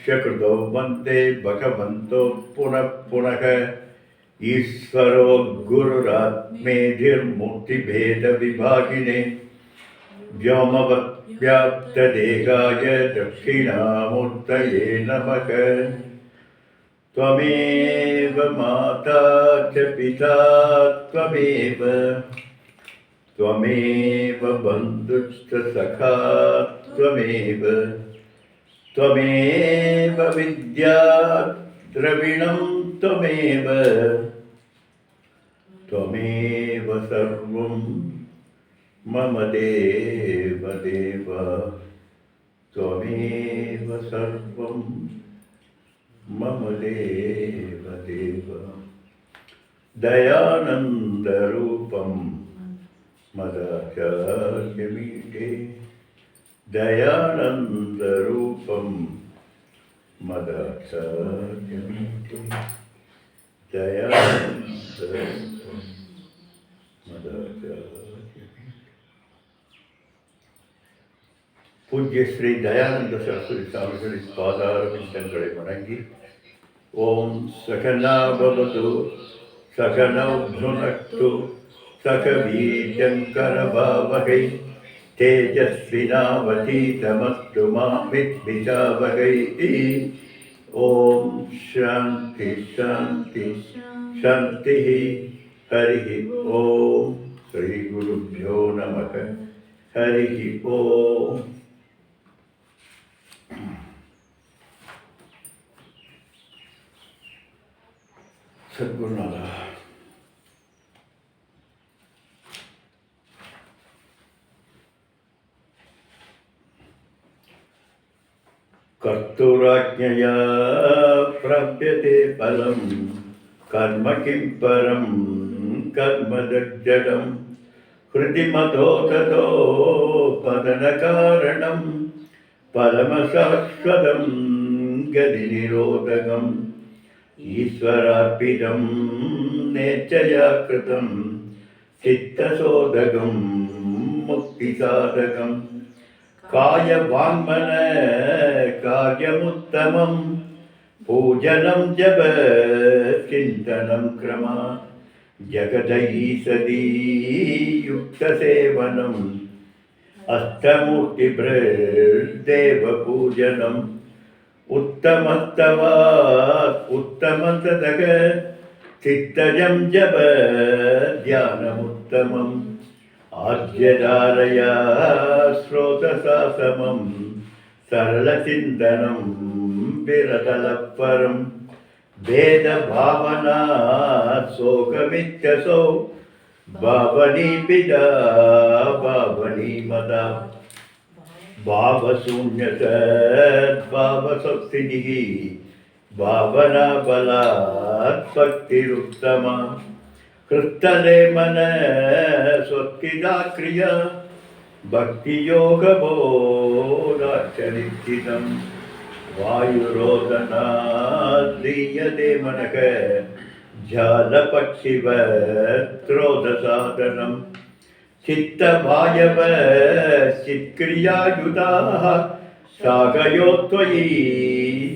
कृतो वन्दे भगवन्तो पुनः पुनः ईश्वरो गुरुरात्मेधिर्मूर्तिभेदविभागिने व्योमवद्व्याप्तदेहाय दक्षिणामूर्तये नमः। त्वमेव माता च पिता त्वमेव त्वमेव बन्धुश्च सखा त्वमेव त्वमेव विद्या द्रविणं त्वमेव त्वमेव सर्वं मम देव देव त्वमेव सर्वं मम देव देव। दयानन्दरूपं मदाचार्यमीडे दयानन्दरूपं मदाचार्यमीडे दयानन्दरूपं मदाचार्यमीडे। पूज्य श्री दयानंद सरस्वती स्वामी पादारविन्दங்களை வணங்கி ओम सकना भवतु सकनौ भुनक्तु सकवीर्यङ्करभावहै तेजस्विनावतीतमस्तु मा विद्विषावहै। ओम शांति शांति शांति। हरि ओम श्री गुरुभ्यो नमः। हरि ओम। सद्गुरुनाथ कर्तुराज्ञया प्राप्यते फलं कर्म किं परं कर्म जडं हृदि मतो ततो पतनकारणं परमशाश्वतं गतिनिरोधकम् ईश्वरार्पितं नेच्छया कृतं चित्तशोधकं मुक्तिसाधकं कायवाङ्मन कार्यमुत्तमं पूजनं जप चिन्तनं क्रमा जगदीशदी युक्तसेवनं अष्टमूर्तिभृदेवपूजनम् उत्तमस्तवात् उत्तमतदग चित्तजं जप ध्यानमुत्तमम् आद्यधारया स्रोतसा समं सरलचिन्तनं विरतलपरं भेदभावना शोकमित्यसौ भावनी पिता भावनी मदा भावशून्यसद्भावशक्तिः भावना बलात् शक्तिरुत्तमा कृत्तले मन स्वस्तिदा क्रिया भक्तियोगबोधाचरितं वायुरोदनात् दीयते मनः जालपक्षिवत्रोदसाधनं चित्तभायव चित्क्रियायुताः सागयो त्वयि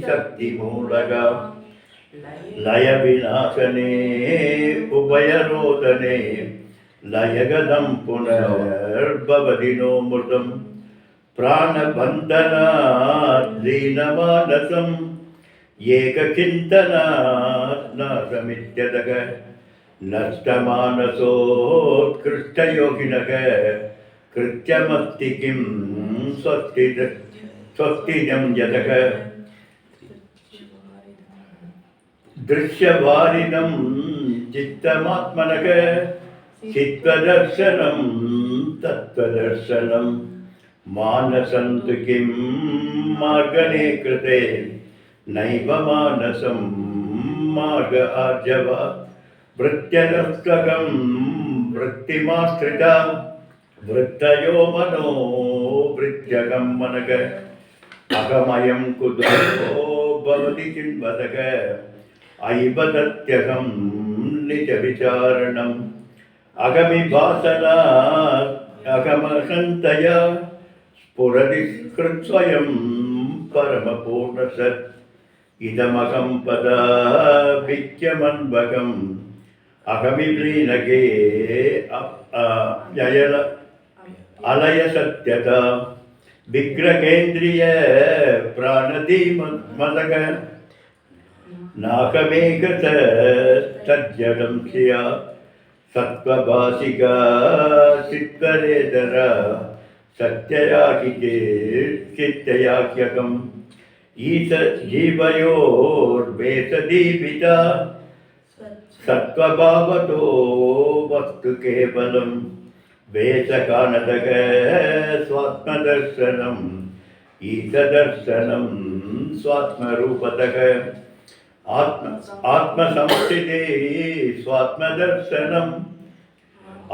शक्तिमूलका लयविनाशने उभयरोदने लयगदं पुनर्भवति नो मृतं प्राणबन्धनात् लीनमानसम् एकचिन्तनात् नाशमित्यतः नष्टमानसोत्कृष्टयोगिनः कृत्यमस्ति किं स्वस्तिजं यतः दृश्यवारिणं चित्तमात्मनः चित्तदर्शनं तत्त्वदर्शनं मानसन्तु किं मार्गणे कृते नैव मानसं मार्ग आर्जवात् वृत्त्यनस्तकं वृत्तिमाश्रिता वृत्तयो मनो वृत्त्यगं मनः अगमयं कुतो भवति चिन्वदः ऐवदत्यहं निजविचारणम् अगमिभासनात् अगमसन्तया स्फुरति कृत्स्वयं परमपूर्णसत् இதமகம் பதாபிக்யமன்பகம் அகமிப்ரீனகே யயல அலய சத்யதா விக்ரகேந்திரிய பிராணதி மதக நாகமேகத சத்யடம் சியா சத்வபாசிகா சித்வரேதர சத்யயாகிதே சித்தயாக்கியகம் ஈச ஜீவயோர்வேசதீபிதா சத்வபாவதோ வஸ்து கேவலம் வேசகானதக ஸ்வாத்மதர்சனம் ஈசதர்சனம் ஸ்வாத்மரூபதக ஆத்மசம்ஸ்திதே ஸ்வாத்மதர்சனம்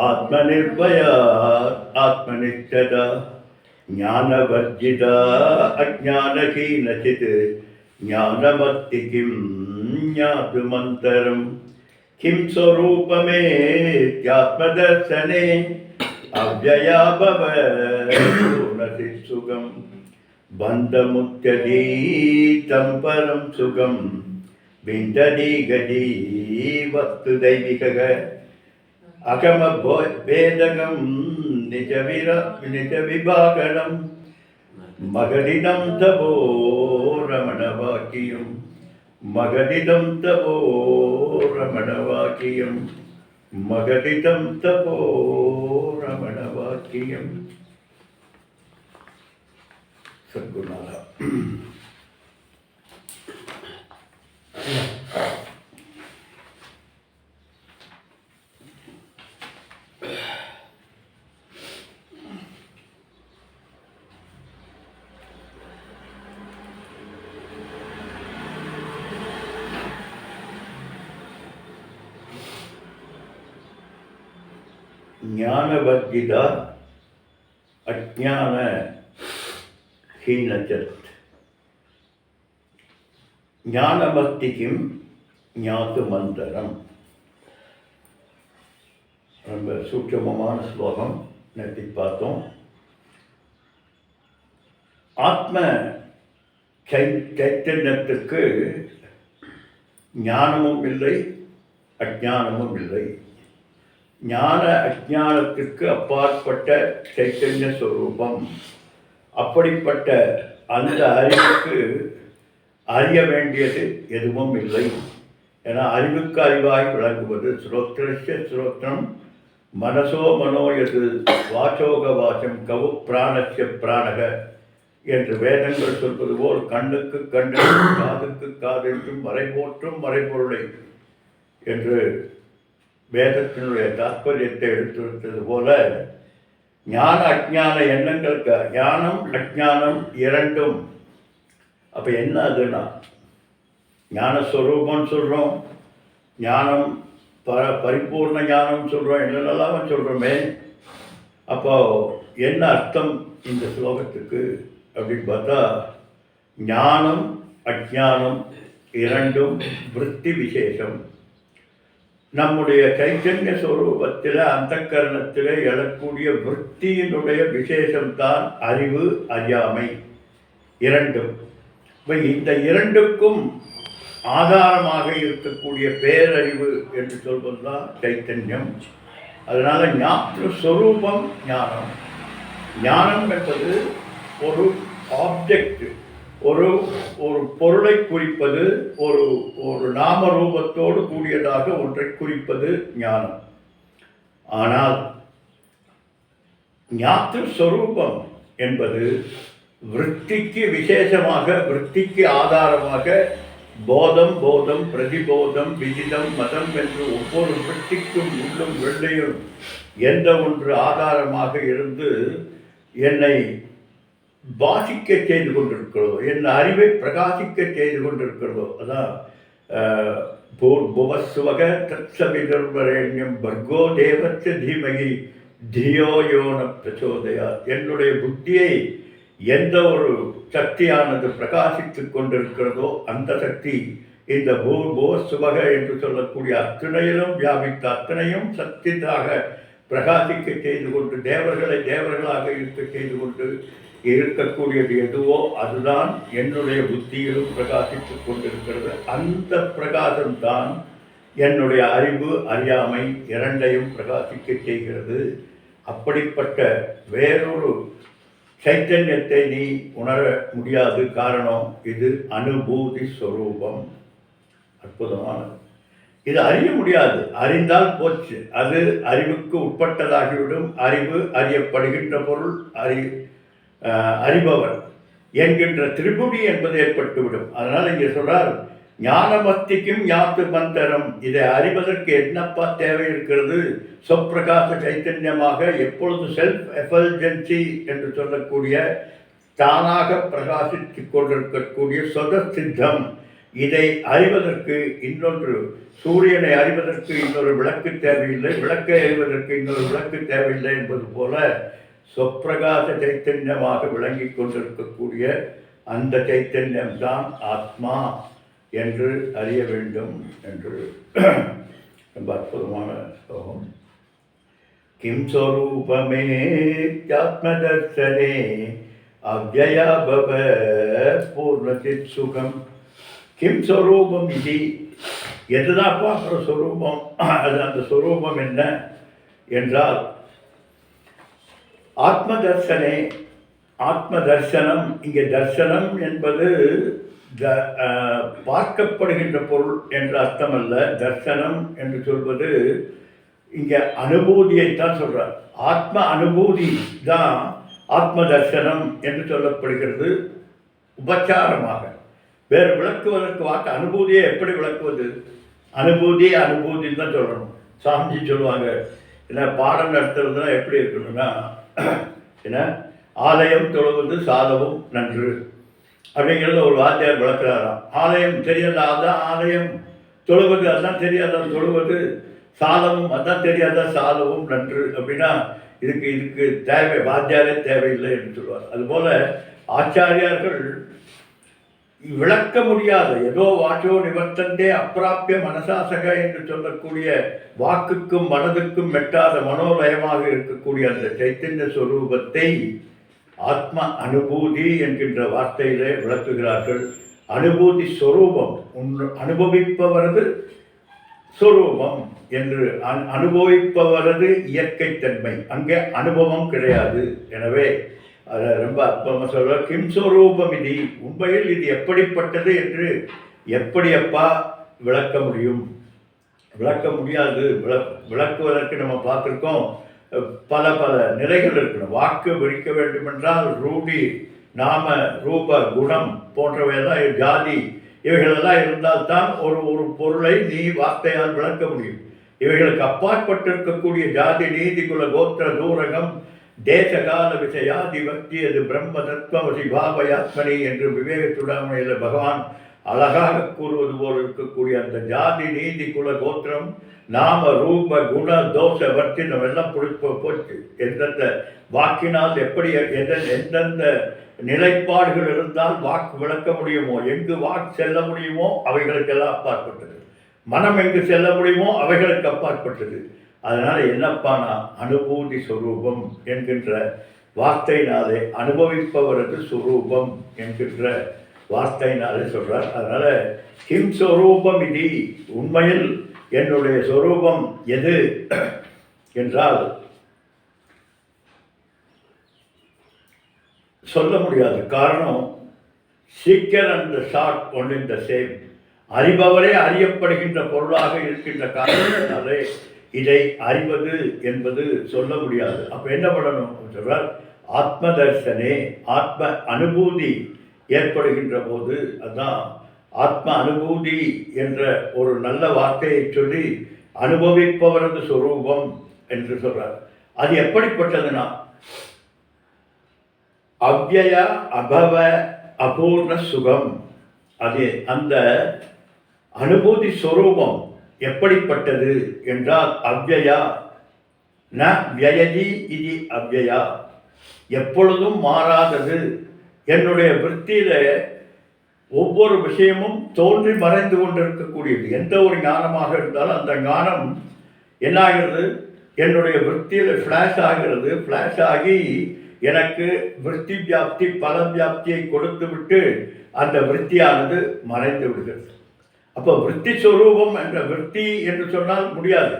ஆத்மநிர்பயா ஆத்மனிஷ்டதா ஞானவர்ஜிதா அஜ்ஞானஹீனசித் ஞானமத்தி கிம் ஞாதுமந்தரம் கிம் ஸ்வரூபமேத்யாத்மதர்சனே அவ்யயா பவதி சுகம் பந்தமுக்ததீதம் பரம் சுகம் விந்ததி கதி வஸ்து தெய்வீக அகம வேதகம் நிஜ விபாகனம் மகதிதம் தவோ ரமணவாக்கியம் மகதிதம் தவோ ரமணவாக்கியம் மகதிதம் தவோ ரமணவாக்கியம். சத்குருநாதா. ஞானவர்ஜிதா அஜ்ஞான ஹீனச்சத் ஞானமஸ்தி கிம் ஞாத்து மந்தரம். ரொம்ப சூட்சமமான ஸ்லோகம் நேற்று பார்த்தோம். ஆத்ம சைத்தன்யத்துக்கு ஞானமும் இல்லை, அஜ்ஞானமும் இல்லை. ஞான அஜ்ஞானத்திற்கு அப்பாற்பட்ட சைத்தன்ய ஸ்வரூபம். அப்படிப்பட்ட அந்த அறிவுக்கு அறிய வேண்டியது எதுவும் இல்லை. ஏன்னா அறிவுக்கு அறிவாய் விளங்குவது ஸ்ரோத்ரஸ்ய ஸ்ரோத்ரம் மனசோ மனோயது வாசோக வாசம் கவு பிராணஸ்ய பிராணக என்று வேதங்கள் சொல்வது போல் கண்ணுக்கு கண்ணென்றும் காதுக்கு காதென்றும் மறைபோற்றும் மறைபொருளை என்று வேதத்தினுடைய தாற்பயத்தை எடுத்துரைத்தது போல ஞான அஜ்ஞான எண்ணங்களுக்கு ஞானம் அஜ்ஞானம் இரண்டும். அப்போ என்ன அதுனா ஞானஸ்வரூபம் சொல்கிறோம், ஞானம் பரிபூர்ண ஞானம் சொல்கிறோம், என்னென்னலாம் சொல்கிறோமே. அப்போ என்ன அர்த்தம் இந்த ஸ்லோகத்துக்கு அப்படின்னு பார்த்தா ஞானம் அஜ்ஞானம் இரண்டும் விருத்தி விசேஷம். நம்முடைய சைத்தன்ய ஸ்வரூபத்தில் அந்த கரணத்தில் எழக்கூடிய விருத்தியினுடைய விசேஷம்தான் அறிவு அறியாமை இரண்டும். இப்போ இந்த இரண்டுக்கும் ஆதாரமாக இருக்கக்கூடிய பேரறிவு என்று சொல்வதுதான் சைத்தன்யம். அதனால ஞாத்ருஸ்வரூபம் ஞானம். ஞானம் என்பது ஒரு ஆப்ஜெக்ட், ஒரு ஒரு பொருளை குறிப்பது, ஒரு ஒரு நாம ரூபத்தோடு கூடியதாக ஒன்றை குறிப்பது ஞானம். ஆனால் ஞாத்ருஸ்வரூபம் என்பது விருத்திக்கு விசேஷமாக, விருத்திக்கு ஆதாரமாக போதம் போதம் பிரதிபோதம் விதிதம் மதம் என்று ஒவ்வொரு விருத்திக்கும் உள்ளும் வெள்ளையும் எந்த ஒன்று ஆதாரமாக இருந்து என்னை பாசிக்க செய்து கொண்டிருக்கிறதோ, என் அறிவை பிரகாசிக்க செய்து கொண்டிருக்கிறதோ, அதான் பூர்புவஸ்வக தத்சவிதர்வரேண்யம் பர்கோ தேவஸ்ய தீமகி தியோ யோன பிரச்சோதயா. என்னுடைய புத்தியை எந்த ஒரு சக்தியானது பிரகாசித்துக் கொண்டிருக்கிறதோ அந்த சக்தி இந்த பூர்புவஸ்வக என்று சொல்லக்கூடிய அத்தனையிலும் வியாபித்த அத்தனையும் சக்தியாக பிரகாசிக்க செய்து கொண்டு தேவர்களை தேவர்களாக இருக்க செய்து கொண்டு இருக்கக்கூடியது எதுவோ அதுதான் என்னுடைய புத்தியிலும் பிரகாசித்துக் கொண்டிருக்கிறது. அந்த பிரகாசம்தான் என்னுடைய அறிவு அறியாமை இரண்டையும் பிரகாசிக்க செய்கிறது. அப்படிப்பட்ட வேறொரு சைத்தன்யத்தை நீ உணர முடியாது. காரணம், இது அனுபூதி ஸ்வரூபம். அற்புதமானது. இது அறிய முடியாது. அறிந்தால் போச்சு, அது அறிவுக்கு உட்பட்டதாகிவிடும். அறிவு அறியப்படுகின்ற பொருள் அறிபவர் என்கின்ற திரிபுடி என்பது ஏற்பட்டுவிடும். அதனால் இங்கே சொல்றார், ஞானமஸ்திக்கும் யாத்து மந்தரம். இதை அறிவதற்கு என்னப்பா தேவை இருக்கிறது? சொப்பிரகாச சைத்தன்யமாக எப்பொழுது செல்ஃப் எஃபல்ஜென்சி என்று சொல்லக்கூடிய தானாக பிரகாசித்துக் கொண்டிருக்கக்கூடிய சொத சித்தம். இதை அறிவதற்கு இன்னொன்று, சூரியனை அறிவதற்கு இன்னொரு விளக்கு தேவையில்லை, விளக்கை அறிவதற்கு இன்னொரு விளக்கு தேவையில்லை என்பது போல சொப்பிரகாச சைத்தன்யமாக விளங்கி கொண்டிருக்கக்கூடிய அந்த சைத்தன்யம்தான் ஆத்மா என்று அறிய வேண்டும் என்று ரொம்ப அற்புதமான ஸ்லோகம். கிம் ஸ்வரூபமே ஆத்மதர்சனே அவ்யயா பவ பூர்ணசித் சுகம். கிம் ஸ்வரூபம் இது, எதுதான் பார்க்குற ஸ்வரூபம்? அது அந்த ஸ்வரூபம் என்ன என்றால் ஆத்ம தர்சனே. ஆத்ம தர்சனம், இங்கே தர்சனம் என்பது பார்க்கப்படுகின்ற பொருள் என்ற அர்த்தம் அல்ல. தர்சனம் என்று சொல்வது இங்கே அனுபூதியைத்தான் சொல்கிறார். ஆத்ம அனுபூதி தான் ஆத்ம தர்சனம் என்று சொல்லப்படுகிறது உபச்சாரமாக. வேறு விளக்குவதற்கு வாக்கு அனுபூதியை எப்படி விளக்குவது? அனுபூதின்னு தான் சொல்லணும். சாமிஜி சொல்லுவாங்க, ஏன்னா பாடம் நடத்துறதுனா எப்படி இருக்கணும்னா, ஏன்னா ஆலயம் தொழுவது சாதவும் நன்று அப்படிங்கிறத ஒரு வாத்தியார் விளக்குறாராம். ஆலயம் தெரியாத அதான் ஆலயம், தொழுவது அதான் தெரியாதான் தொழுவது, சாதமும் அதான் தெரியாதான் சாதவும் நன்று அப்படின்னா இதுக்கு தேவை, வாத்தியாரே தேவையில்லை என்று சொல்வார். அதுபோல ஆச்சாரியார்கள் விளக்க முடியாத ஏதோ வாச்சோ நிவர்த்தந்தே அப்பிராப்பிய மனசாசக என்று சொல்லக்கூடிய வாக்குக்கும் மனதுக்கும் மெட்டாத மனோலயமாக இருக்கக்கூடிய அந்த சைத்தன்ய ஸ்வரூபத்தை ஆத்ம அனுபூதி என்கின்ற வார்த்தையிலே விளக்குகிறார்கள். அனுபூதி ஸ்வரூபம், அனுபவிப்பவரது ஸ்வரூபம் என்று அனுபவிப்பவரது இயற்கை தன்மை, அங்கே அனுபவம் கிடையாது. எனவே அதை ரொம்ப அற்பமாக சொல்ற. கிம் ஸ்வரூபம் இது, உண்மையில் இது எப்படிப்பட்டது என்று எப்படியப்பா விளக்க முடியும்? விளக்க முடியாது. விளக்குவதற்கு நம்ம பார்த்துருக்கோம், பல நிலைகள் இருக்கணும். வாக்கு விரிக்க வேண்டுமென்றால் ரூடி, நாம, ரூப, குணம் போன்றவையெல்லாம், ஜாதி, இவைகளெல்லாம் இருந்தால்தான் ஒரு பொருளை நீ வார்த்தையால் விளக்க முடியும். இவைகளுக்கு அப்பாற்பட்டிருக்கக்கூடிய ஜாதி, நீதி, குல, கோத்திர, தூரகம், தேசகால விஷயாதி பக்தி, அது பிரம்ம தத்துவமசி பாவயாத்மனி என்று விவேக சுடாமணியில் பகவான் அழகாக கூறுவது போல் இருக்கக்கூடிய அந்த ஜாதி, நீதி, குல, கோத்திரம், நாம, ரூப, குண, தோஷ, வர்த்தினம் எல்லாம் போச்சு. எந்தெந்த வாக்கினால் எப்படி எந்தெந்த நிலைப்பாடுகள் இருந்தால் வாக்கு விளக்க முடியுமோ, எங்கு வாக்கு செல்ல முடியுமோ அவைகளுக்கெல்லாம் அப்பாற்பட்டது. மனம் எங்கு செல்ல முடியுமோ அவைகளுக்கு அப்பாற்பட்டது. அதனால் என்னப்பானா அனுபூதி ஸ்வரூபம் என்கின்ற வார்த்தையினாலே, அனுபவிப்பவரது சுரூபம் என்கின்ற வார்த்தையினாலே சொல்கிறார். அதனால் கிம் ஸ்வரூபம் இது, உண்மையில் என்னுடைய ஸ்வரூபம் எது என்றால் சொல்ல முடியாது. காரணம், seeker and sought one in the same. அறிபவரே அறியப்படுகின்ற பொருளாக இருக்கின்ற காரணத்தினாலே இதை அறிவது என்பது சொல்ல முடியாது. அப்போ என்ன பண்ணணும் சொல்றார்? ஆத்ம தர்சனே, ஆத்ம அனுபூதி ஏற்படுகின்ற போது, அதுதான் ஆத்ம அனுபூதி என்ற ஒரு நல்ல வார்த்தையை சொல்லி அனுபவிப்பவரது சொரூபம் என்று சொல்றார். அது எப்படிப்பட்டதுன்னா, அவ்யய அபவ அபூர்ண சுகம். அது அந்த அனுபூதி சொரூபம் எப்படிப்பட்டது என்றால், அவ்யயா ந வியயதி இது அவ்யயா, எப்பொழுதும் மாறாதது. என்னுடைய விருத்தியில ஒவ்வொரு விஷயமும் தோன்றி மறைந்து கொண்டிருக்கக்கூடியது. எந்த ஒரு ஞானமாக இருந்தாலும் அந்த ஞானம் என்ன ஆகிறது? என்னுடைய விருத்தியில் ஃப்ளாஷ் ஆகிறது. ஃப்ளாஷ் ஆகி எனக்கு விருத்தி வியாப்தி பல வியாப்தியை கொடுத்து விட்டு அந்த விருத்தியானது மறைந்து விடுகிறது. அப்போ விருத்தி ஸ்வரூபம் என்ற விருத்தி என்று சொன்னால் முடியாது,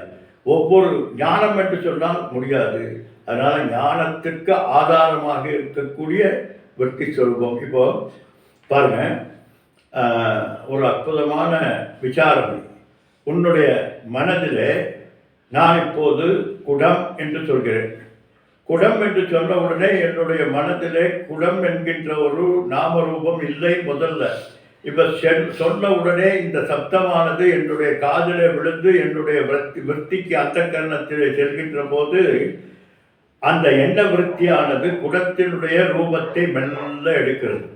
ஒவ்வொரு ஞானம் என்று சொன்னால் முடியாது. அதனால் ஞானத்திற்கு ஆதாரமாக இருக்கக்கூடிய விருத்தி ஸ்வரூபம். இப்போ பாருங்க, ஒரு அற்புதமான விசாரணை. உன்னுடைய மனதிலே நான் இப்போது குடம் என்று சொல்கிறேன். குடம் என்று சொன்ன உடனே என்னுடைய மனதிலே குடம் என்கின்ற ஒரு நாமரூபம் இல்லை முதல்ல. இப்போ சொன்ன உடனே இந்த சப்தமானது என்னுடைய காதிலே விழுந்து என்னுடைய விற்த்திக்கு அந்த கரணத்திலே செல்கின்ற போது அந்த எண்ண விற்த்தியானது குடத்தினுடைய ரூபத்தை மெல்ல எடுக்கிறது.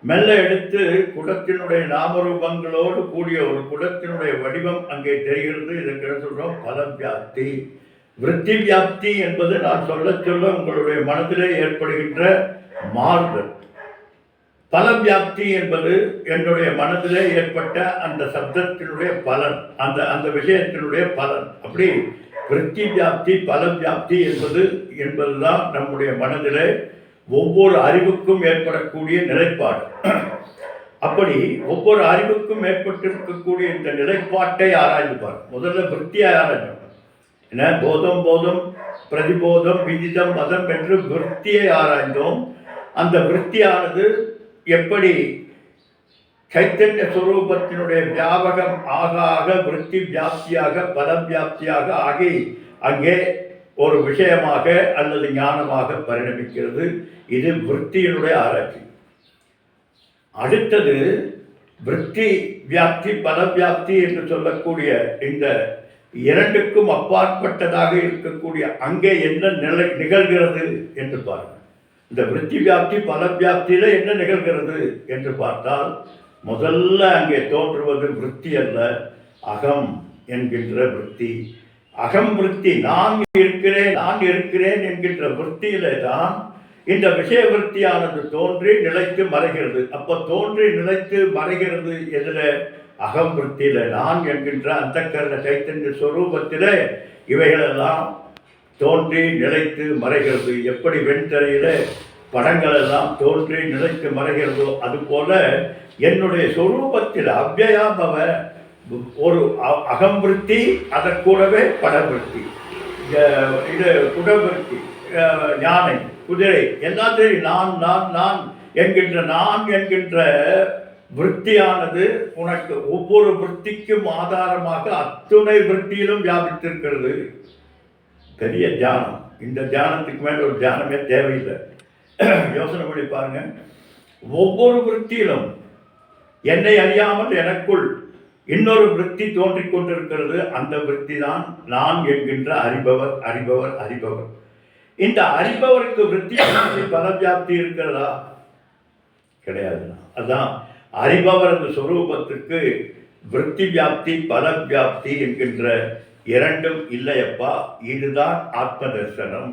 மெல்ல எடுத்து குடத்தினுடைய நாமரூபங்களோடு கூடிய ஒரு குடத்தினுடைய வடிவம் அங்கே தெரிகிறது. இதற்கு சொல்கிறோம் பல வியாப்தி. விருத்தி வியாப்தி என்பது நான் சொல்ல சொல்ல உங்களுடைய மனதிலே ஏற்படுகின்ற மாறுதல். பல வியாப்தி என்பது என்னுடைய மனதிலே ஏற்பட்ட அந்த சப்தத்தினுடைய பலன், அந்த அந்த விஷயத்தினுடைய பலன். அப்படி விருத்தி வியாப்தி பல வியாப்தி என்பதுதான் நம்முடைய மனதிலே ஒவ்வொரு அறிவுக்கும் ஏற்படக்கூடிய நிலைப்பாடு. அப்படி ஒவ்வொரு அறிவுக்கும் ஏற்பட்டிருக்கக்கூடிய இந்த நிலைப்பாட்டை ஆராய்ந்து பார். முதல்ல விருத்தியை ஆராய்ஞ்சோம். என்ன போதம் போதம் பிரதிபோதம் விதிதம் மதம் என்று விருத்தியை ஆராய்ந்தோம். அந்த விருத்தியானது எப்படி சைத்தன்ய சுரூபத்தினுடைய வியாபகம் ஆக ஆக விருத்தி வியாப்தியாக பல வியாப்தியாக ஆகி அங்கே ஒரு விஷயமாக அல்லது ஞானமாக பரிணமிக்கிறது. இது விருத்தியினுடைய ஆராய்ச்சி. அடுத்தது விருத்தி வியாப்தி பல வியாப்தி என்று சொல்லக்கூடிய இந்த இரண்டுக்கும் அப்பாற்பட்டதாக இருக்கக்கூடிய அங்கே என்ன நிகழ்கிறது என்று பாருங்கள். இந்த விருத்தி வியாப்தி பல வியாப்தியில் என்ன நிகழ்கிறது என்று பார்த்தால் முதல்ல அங்கே தோன்றுவது விருத்தி அல்ல, அகம் என்கின்ற விருத்தி. அகம் விருத்தி, நான் இருக்கிறேன் என்கின்ற விருத்தியிலே தான் இந்த விஷய விருத்தியானது தோன்றி நிலைத்து மறைகிறது. அப்போ தோன்றி நிலைத்து மறைகிறது எதில்? அகம் விருத்தியில, நான் என்கின்ற அந்த கரண சைத்தன்ய ஸ்வரூபத்திலே இவைகளெல்லாம் தோன்றி நிலைத்து மறைகிறது. எப்படி வெண்தரையில படங்கள் எல்லாம் தோன்றி நிலைத்து மறைகிறதோ அதுபோல என்னுடைய சொரூபத்தில் அவ்யயாபவ ஒரு அகம்பிருத்தி, அதற்கூடவே படவிருத்தி, இது குடவிருத்தி, யானை குதிரை எல்லாத்தையும் நான் நான் நான் என்கின்ற விருத்தியானது உனக்கு ஒவ்வொரு விருத்திக்கும் ஆதாரமாக அத்துணை விருத்தியிலும் வியாபித்திருக்கிறது. பெரிய தியானம். இந்த தியானத்துக்கு மேலே ஒரு தியானமே தேவையில்லை. யோசனை பண்ணி பாருங்க. ஒவ்வொரு விருத்தியிலும் என்னை அறியாமல் எனக்குள் இன்னொரு விருத்தி தோன்றிக் கொண்டிருக்கிறது. அந்த விருத்தி தான் நான் என்கின்ற அறிபவர். இந்த அறிபவருக்கு விருத்தி பல வியாப்தி இருக்கிறதா? கிடையாது. அதான் அறிபவரது சொரூபத்துக்கு விருத்தி வியாப்தி பல வியாப்தி என்கின்ற இரண்டும் இல்லையப்பா. இதுதான் ஆத்ம தரிசனம்.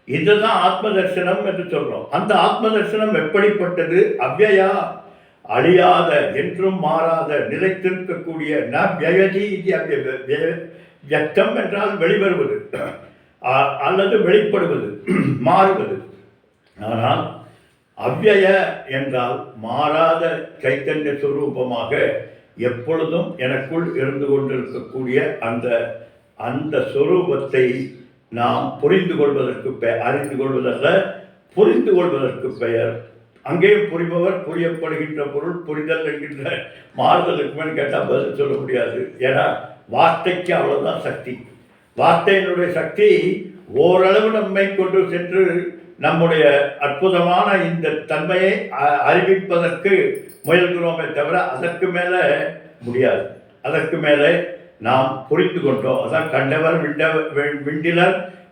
இதுதான் ஆத்ம தரிசனம் என்று சொல்றோம். அந்த ஆத்ம தரிசனம் எப்படிப்பட்டது? அவ்யயா, அழியாத, என்றும் மாறாத, நிலைத்திருக்கக்கூடிய வியக்தம் என்றால் வெளிவருவது அல்லது வெளிப்படுவது, மாறுவது. ஆனால் அவ்யய என்றால் மாறாத சைத்தன்ய சுரூபமாக எப்பொழுதும் எனக்குள் இருந்து கொண்டிருக்கக்கூடிய அந்த சொரூபத்தை நாம் புரிந்து கொள்வதற்கு அறிந்து கொள்வதல்ல, புரிந்து கொள்வதற்கு பெயர். அங்கேயும் புரிபவர், புரியப்படுகின்ற பொருள், புரிதல் என்கின்ற மாறுதலுக்கு மேல் கேட்டால் பதில் சொல்ல முடியாது. ஏன்னா வார்த்தைக்கு அவ்வளோதான் சக்தி. வார்த்தையினுடைய சக்தி ஓரளவு நம்மை கொண்டு சென்று நம்முடைய அற்புதமான இந்த தன்மையை அறிவிப்பதற்கு முயல்கிறோமே தவிர அதற்கு மேலே முடியாது. அதற்கு மேலே நாம் புரிந்து கொண்டோம். அதான் கண்டவர்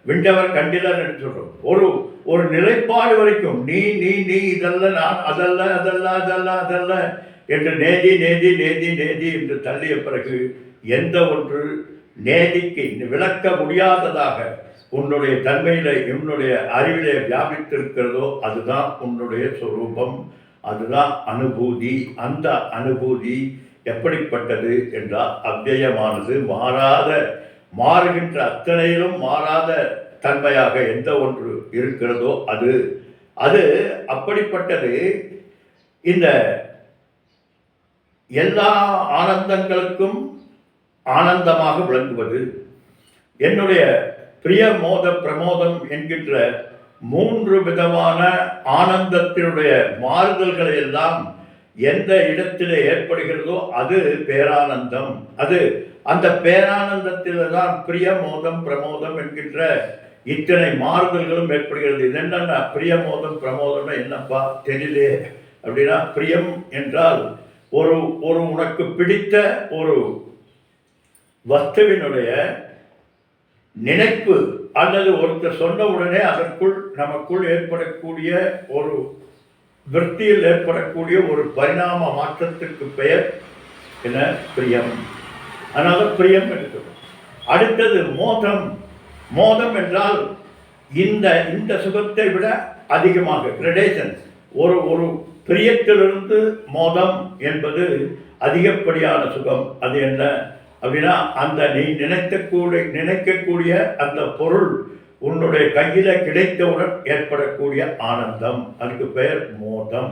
விண்டவர் கண்டிலர் என்று சொல்கிறோம். ஒரு நிலைப்பாடு வரைக்கும் நீ நீ நீ இதல்ல, நான் அதல்ல என்று நேதி என்று தள்ளிய பிறகு எந்த ஒன்று நேதிக்கு விளக்க முடியாததாக உன்னுடைய தன்மையில என்னுடைய அறிவிலே வியாபித்திருக்கிறதோ அதுதான் உன்னுடைய சொரூபம், அதுதான் அனுபூதி. அந்த அனுபூதி எப்படிப்பட்டது என்றால் அவ்யயமானது, மாறுகின்ற அத்தனையிலும் மாறாத தன்மையாக எந்த ஒன்று இருக்கிறதோ அது அது அப்படிப்பட்டது. இந்த எல்லா ஆனந்தங்களுக்கும் ஆனந்தமாக விளங்குவது என்னுடைய பிரிய மோத பிரமோதம் என்கின்ற 3 விதமான ஆனந்தத்தினுடைய மாறுதல்களை எல்லாம் எந்த இடத்திலே ஏற்படுகிறதோ அது பேரானந்தம். அது அந்த பேரானந்தத்தில் தான் பிரியமோதம் பிரமோதம் என்கின்ற இத்தனை மாறுதல்களும் ஏற்படுகிறது. இது என்னன்னா பிரியமோதம் பிரமோதம்னா என்னப்பா தெரியலே அப்படின்னா, பிரியம் என்றால் ஒரு ஒரு உனக்கு பிடித்த ஒரு வஸ்துவினுடைய நினைப்பு அல்லது ஒருத்தர் சொன்ன உடனே அதற்குள் நமக்குள் ஏற்படக்கூடிய ஒரு விருத்தியில் ஏற்படக்கூடிய ஒரு பரிணாம மாற்றத்திற்கு பெயர் என்ன? பிரியம். அதனால பிரியம் என்று. அடுத்தது மோதம். மோதம் என்றால் இந்த சுகத்தை விட அதிகமாக கிரடேஷன். ஒரு பிரியத்திலிருந்து மோதம் என்பது அதிகப்படியான சுகம். அது என்ன அப்படின்னா, அந்த நீ நினைக்கக்கூடிய அந்த பொருள் உன்னுடைய கையில கிடைத்தவுடன் ஏற்படக்கூடிய ஆனந்தம், அதுக்கு பெயர் மோதம்.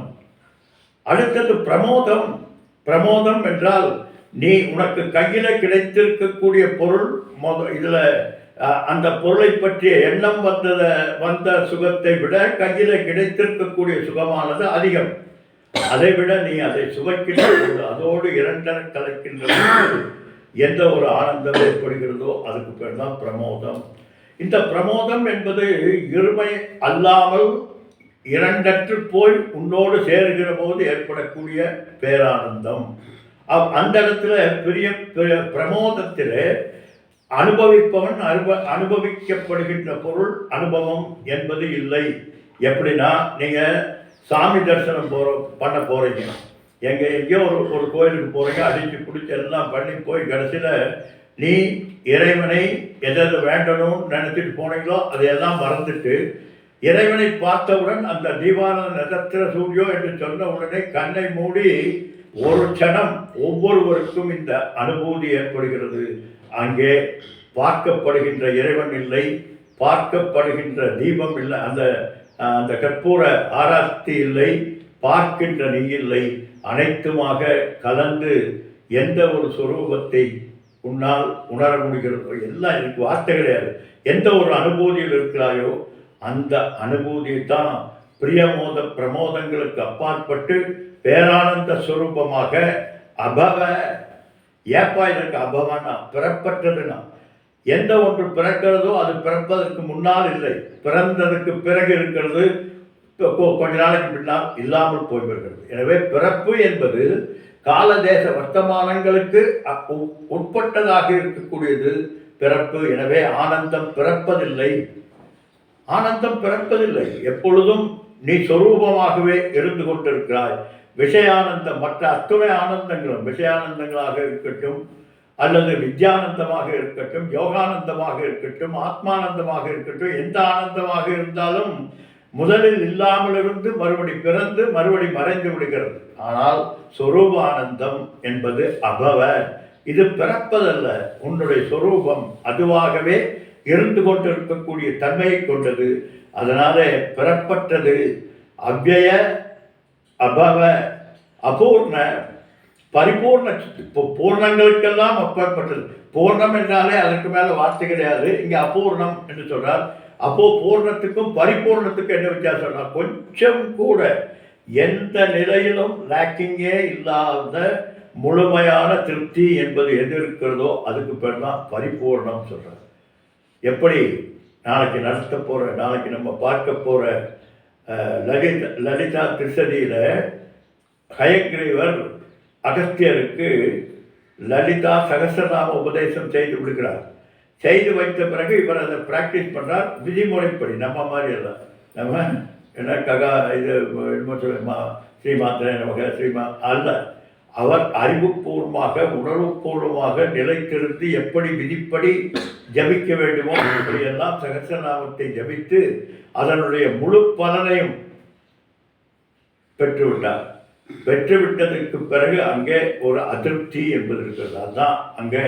அடுத்தது பிரமோதம். பிரமோதம் என்றால் நீ உனக்கு கையில கிடைத்திருக்கக்கூடிய பொருள் இதுல அந்த பொருளை பற்றிய எண்ணம் வந்த சுகத்தை விட கையில கிடைத்திருக்கக்கூடிய சுகமானது அதிகம். அதை விட நீ அதை சுவைக்கின்ற அதோடு இரண்டர கலக்கின்ற எந்த ஒரு ஆனந்தம் ஏற்படுகிறதோ அதுக்கு பேர் தான் பிரமோதம். இந்த பிரமோதம் என்பது இருமை அல்லாமல் இரண்டற்று போய் உன்னோடு சேருகிற போது ஏற்படக்கூடிய பேரானந்தம். அந்த இடத்துல பெரிய பிரமோதத்தில் அனுபவிப்பவன் அனுபவிக்கப்படுகின்ற பொருள் அனுபவம் என்பது இல்லை. எப்படின்னா, நீங்கள் சாமி தரிசனம் பண்ண போகிறீங்க, எங்கேயோ ஒரு கோயிலுக்கு போகிறீங்க, அடித்து பிடிச்சி எல்லாம் பண்ணி போய் கடைசியில் நீ இறைவனை எதாவது வேண்டணும்னு நினச்சிட்டு போனீங்களோ அதையெல்லாம் மறந்துட்டு இறைவனை பார்த்தவுடன் அந்த தீபான நட்சத்திர சூரியோ என்று சொன்ன உடனே கண்ணை மூடி ஒரு க்ஷணம் ஒவ்வொருவருக்கும் இந்த அனுபூதி ஏற்படுகிறது. அங்கே பார்க்கப்படுகின்ற இறைவன் இல்லை, பார்க்கப்படுகின்ற தீபம் இல்லை, அந்த கற்பூர ஆராத்தி இல்லை, பார்க்கின்ற நீ இல்லை, அனைத்துமாக கலந்து எந்த ஒரு சொரூபத்தை உன்னால் உணர முடிகிறதோ எல்லாம் எனக்கு வார்த்தை கிடையாது. எந்த ஒரு அனுபூதியில் இருக்கிறாயோ அந்த அனுபூதியை தான் பிரியமோத பிரமோதங்களுக்கு அப்பாற்பட்டு பேரானந்த ஸ்வரூபமாக அபவ. ஏப்பா இதற்கு அபவனா? பிறப்பற்றதுன்னா எந்த ஒன்று பிறக்கிறதோ அது பிறப்பதற்கு முன்னால் இல்லை, பிறந்ததுக்கு பிறகு இருக்கிறது, கொஞ்ச நாளைக்கு பின்னால் இல்லாமல் போய்விடுகிறது. எனவே பிறப்பு என்பது காலதேச வர்த்தமானங்களுக்கு உட்பட்டதாக இருக்கக்கூடியது பிறப்பு. எனவே ஆனந்தம் பிறப்பதில்லை, ஆனந்தம் பிறப்பதில்லை. எப்பொழுதும் நீ சொரூபமாகவே இருந்து கொண்டிருக்கிறாய். விஷயானந்தம், மற்ற அத்துணை ஆனந்தங்களும் விஷயானந்தங்களாக இருக்கட்டும், அல்லது வித்யானந்தமாக இருக்கட்டும், யோகானந்தமாக இருக்கட்டும், ஆத்மானந்தமாக இருக்கட்டும், எந்த ஆனந்தமாக இருந்தாலும் முதலில் இல்லாமல் இருந்து மறுபடி பிறந்து மறுபடி மறைந்து விடுகிறது. ஆனால் சொரூபானந்தம் என்பது அபவ. இது பிறப்பதல்ல, உன்னுடைய சொரூபம் அதுவாகவே இருந்து கொண்டிருக்கக்கூடிய தன்மையை கொண்டது. அதனால பிறப்பற்றது, அவ்யய, அபவ, அபூர்ண, பரிபூர்ண. இப்போ பூர்ணங்களுக்கெல்லாம் அப்பாற்பட்டது. பூர்ணம் என்றாலே அதற்கு மேலே வார்த்தை கிடையாது. இங்கே அபூர்ணம் என்று சொல்றார். அப்போ பூர்ணத்துக்கும் பரிபூர்ணத்துக்கும் என்ன வித்தியாசம்னா, கொஞ்சம் கூட எந்த நிலையிலும் லேக்கிங்கே இல்லாத முழுமையான திருப்தி என்பது எது இருக்கிறதோ அதுக்கு பேர் தான் பரிபூர்ணம் சொல்றார். எப்படி நாளைக்கு நடத்த போகிற, நாளைக்கு நம்ம பார்க்க போகிற லலிதா திருசதியில் ஹயக்ரீவர் அகஸ்தியருக்கு லலிதா சகஸ்ரநாம உபதேசம் செய்து விடுகிறார். செய்து வைத்த பிறகு இவர் அதை ப்ராக்டிஸ் பண்ணுறார் விதிமுறைப்படி. நம்ம மாதிரி எல்லாம் நம்ம என்ன ககா இது ஸ்ரீமாத்திரை நமக்கு ஸ்ரீமா அல்ல. அவர் அறிவுபூர்வமாக உணர்வுபூர்வமாக நிலைத்திருந்து எப்படி விதிப்படி ஜபிக்க வேண்டுமோ அப்படியெல்லாம் சகஸ்ரநாமத்தை ஜபித்து அதனுடைய முழு பலனையும் பெற்றுவிட்டார். பெற்றுவிட்டதற்கு பிறகு அங்கே ஒரு அதிருப்தி என்பது இருக்கிறது. அதுதான் அங்கே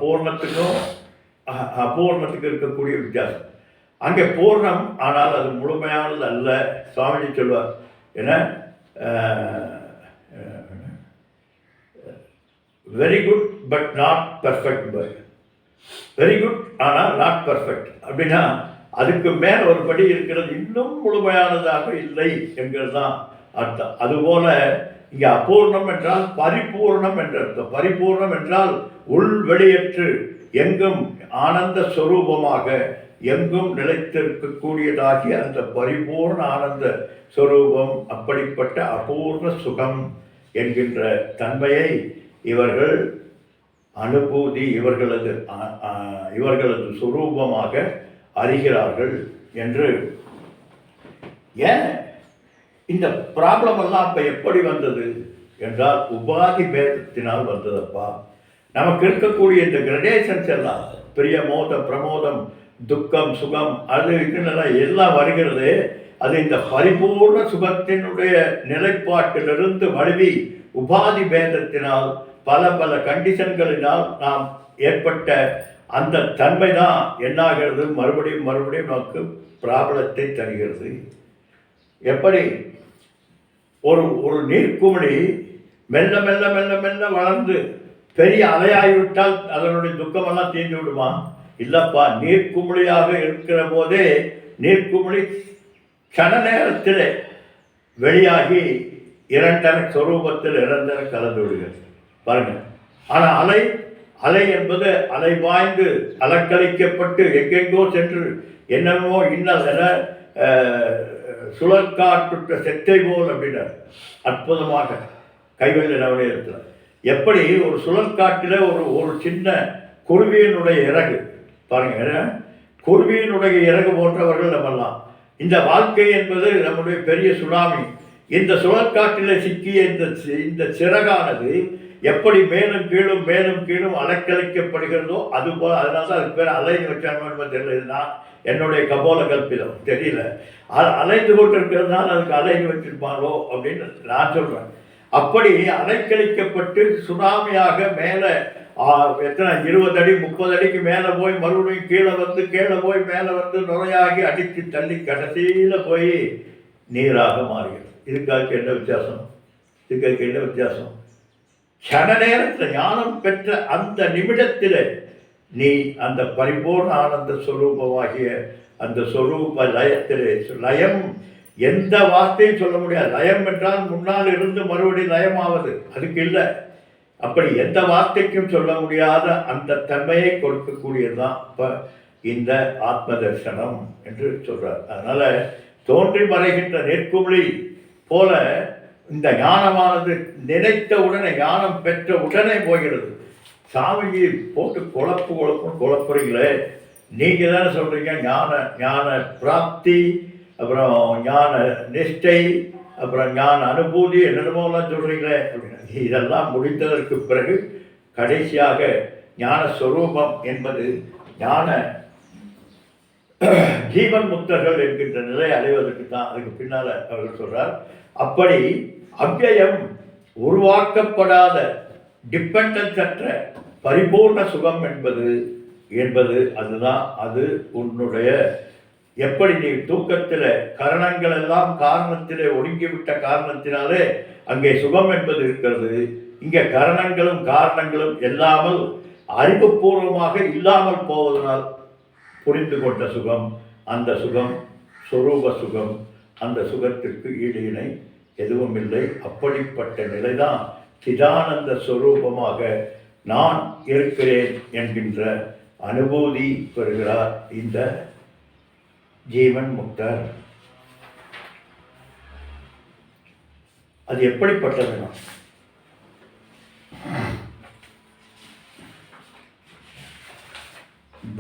பூர்ணத்துக்கும் அபூர்ணத்துக்கு இருக்கக்கூடிய வித்தியாசம். அங்கே பூர்ணம், ஆனால் அது முழுமையானது அல்ல. சுவாமிஜி சொல்வார், ஏன்னா very good but not perfect. Very good ஆனால் நாட் பர்ஃபெக்ட் அப்படின்னா அதுக்கு மேல் ஒரு படி இருக்கிறது, இன்னும் முழுமையானதாக இல்லை என்கிறது தான் அர்த்தம். அதுபோல இங்கே அபூர்ணம் என்றால் பரிபூர்ணம் என்ற அர்த்தம். பரிபூர்ணம் என்றால் உள் வெளியற்று எங்கும் ஆனந்த ஸ்வரூபமாக எங்கும் நிலைத்திருக்கக்கூடியதாகிய அந்த பரிபூர்ண ஆனந்த ஸ்வரூபம். அப்படிப்பட்ட அபூர்ண சுகம் என்கின்ற தன்மையை இவர்கள் அனுபூதி, இவர்களது சுரூபமாக அறிகிறார்கள் என்று. ஏன் இந்த ப்ராப்ளம் எல்லாம் அப்போ எப்படி வந்தது என்றால் உபாதி பேதத்தினால் வந்ததப்பா. நமக்கு இருக்கக்கூடிய இந்த கிரடேஷன்ஸ் எல்லாம், பிரிய மோத பிரமோதம், துக்கம், சுகம், அது இதுன்னெல்லாம் எல்லாம் வருகிறது. அது இந்த பரிபூர்ண சுகத்தினுடைய நிலைப்பாட்டிலிருந்து வழுவி உபாதி பேதத்தினால் பல பல கண்டிஷன்களினால் நாம் ஏற்பட்ட அந்த தன்மை தான் என்னாகிறது, மறுபடியும் மறுபடியும் நமக்கு ப்ராப்ளத்தை தருகிறது. எப்படி ஒரு ஒரு நீர்க்குமிழி மெல்ல மெல்ல மெல்ல மெல்ல வளர்ந்து பெரிய அலையாகிவிட்டால் அதனுடைய துக்கமெல்லாம் தீர்ந்து விடுமா? இல்லைப்பா, நீர்க்குமிழியாக இருக்கிற போதே நீர்க்குமிழி கன நேரத்தில் வெளியாகி இரண்டரை சொரூபத்தில் இரண்டரை கலந்து விடுகிறது பாருங்கள். ஆனால் அலை என்பது அலை வாய்ந்து அலக்கழிக்கப்பட்டு எங்கெங்கோ சென்று என்னென்னமோ இன்னல் என சுழற்காற்றுற்ற செத்தை போல் அப்படின்னார் அற்புதமாக கைவெளி நவநீதத்தில். எப்படி ஒரு சுழற்காட்டில் ஒரு சின்ன குருவியினுடைய இறகு பாருங்க, குருவியினுடைய இறகு போன்றவர்கள் நம்மெல்லாம். இந்த வாழ்க்கை என்பது நம்முடைய பெரிய சுனாமி. இந்த சுழற்காட்டில் சிக்கிய இந்த சிறகானது எப்படி மேலும் கீழும் அலக்கழிக்கப்படுகிறதோ அதுபோல். அதனால தான் அதுக்கு பேர் அலைந்து வச்சாங்க தெரியல. இதுதான் என்னுடைய கபோல கல்பிதம், தெரியல. அது அலைந்து கொண்டு இருக்கிறதுனால அதுக்கு அலைந்து வச்சிருப்பாங்களோ அப்படின்னு நான் சொல்கிறேன். அப்படி அலைக்கழிக்கப்பட்டு சுனாமியாக மேலே எத்தனை 20 அடி 30 அடிக்கு மேலே போய் மறுபடியும் கீழே போய் மேலே வந்து நுரையாகி அடித்து தள்ளி கடைசியில் போய் நீராக மாறுகிறது. இதுக்காக என்ன வித்தியாசம்? கன நேரத்தில் ஞானம் பெற்ற அந்த நிமிடத்தில் நீ அந்த பரிபூர்ண ஆனந்த ஸ்வரூபமாகிய அந்த ஸ்வரூப லயத்திலே, லயம் எந்த வார்த்தையும் சொல்ல முடியாது. லயம் என்றால் முன்னால் இருந்து மறுபடியும் லயமாவது, அதுக்கு இல்லை. அப்படி எந்த வார்த்தைக்கும் சொல்ல முடியாத அந்த தன்மையை கொடுக்கக்கூடியதுதான் இப்போ இந்த ஆத்ம தரிசனம் என்று சொல்றார். அதனால தோன்றி மறைகின்ற நெற்குமிழி போல இந்த ஞானமானது நினைத்த உடனே, ஞானம் பெற்ற உடனே போகிறது. சாமிஜி போட்டு குழப்புறீங்களே, நீங்கள் தானே சொல்கிறீங்க ஞான பிராப்தி, அப்புறம் ஞான நிஷ்டை, அப்புறம் ஞான அனுபூதி, என்னென்னமோலாம் சொல்கிறீங்களே அப்படின்னா, இதெல்லாம் முடித்ததற்கு பிறகு கடைசியாக ஞான ஸ்வரூபம் என்பது ஞான ஜீவன் முக்தர்கள் என்கின்ற நிலை அடைவதற்கு தான். அதுக்கு பின்னால் அவர்கள் சொல்கிறார், அப்படி அவ்யயம் உருவாக்கப்படாத டிபெண்டன்ஸ் அற்ற பரிபூர்ண சுகம் என்பது அதுதான். அது உன்னுடைய எப்படி நீ தூக்கத்தில் கரணங்கள் எல்லாம் காரணத்திலே ஒடுங்கிவிட்ட காரணத்தினாலே அங்கே சுகம் என்பது இருக்கிறது. இங்கே கரணங்களும் காரணங்களும் இல்லாமல் அறிவுபூர்வமாக இல்லாமல் போவதனால் புரிந்து கொண்ட சுகம், அந்த சுகம் சொரூப சுகம். அந்த சுகத்திற்கு ஈடு இணை எதுவும் இல்லை. அப்படிப்பட்ட நிலைதான் சிதானந்த ஸ்வரூபமாக நான் இருக்கிறேன் என்கின்ற அனுபூதி பெறுகிறார் இந்த ஜீவன் முக்தர். அது எப்படிப்பட்டதுன்னா,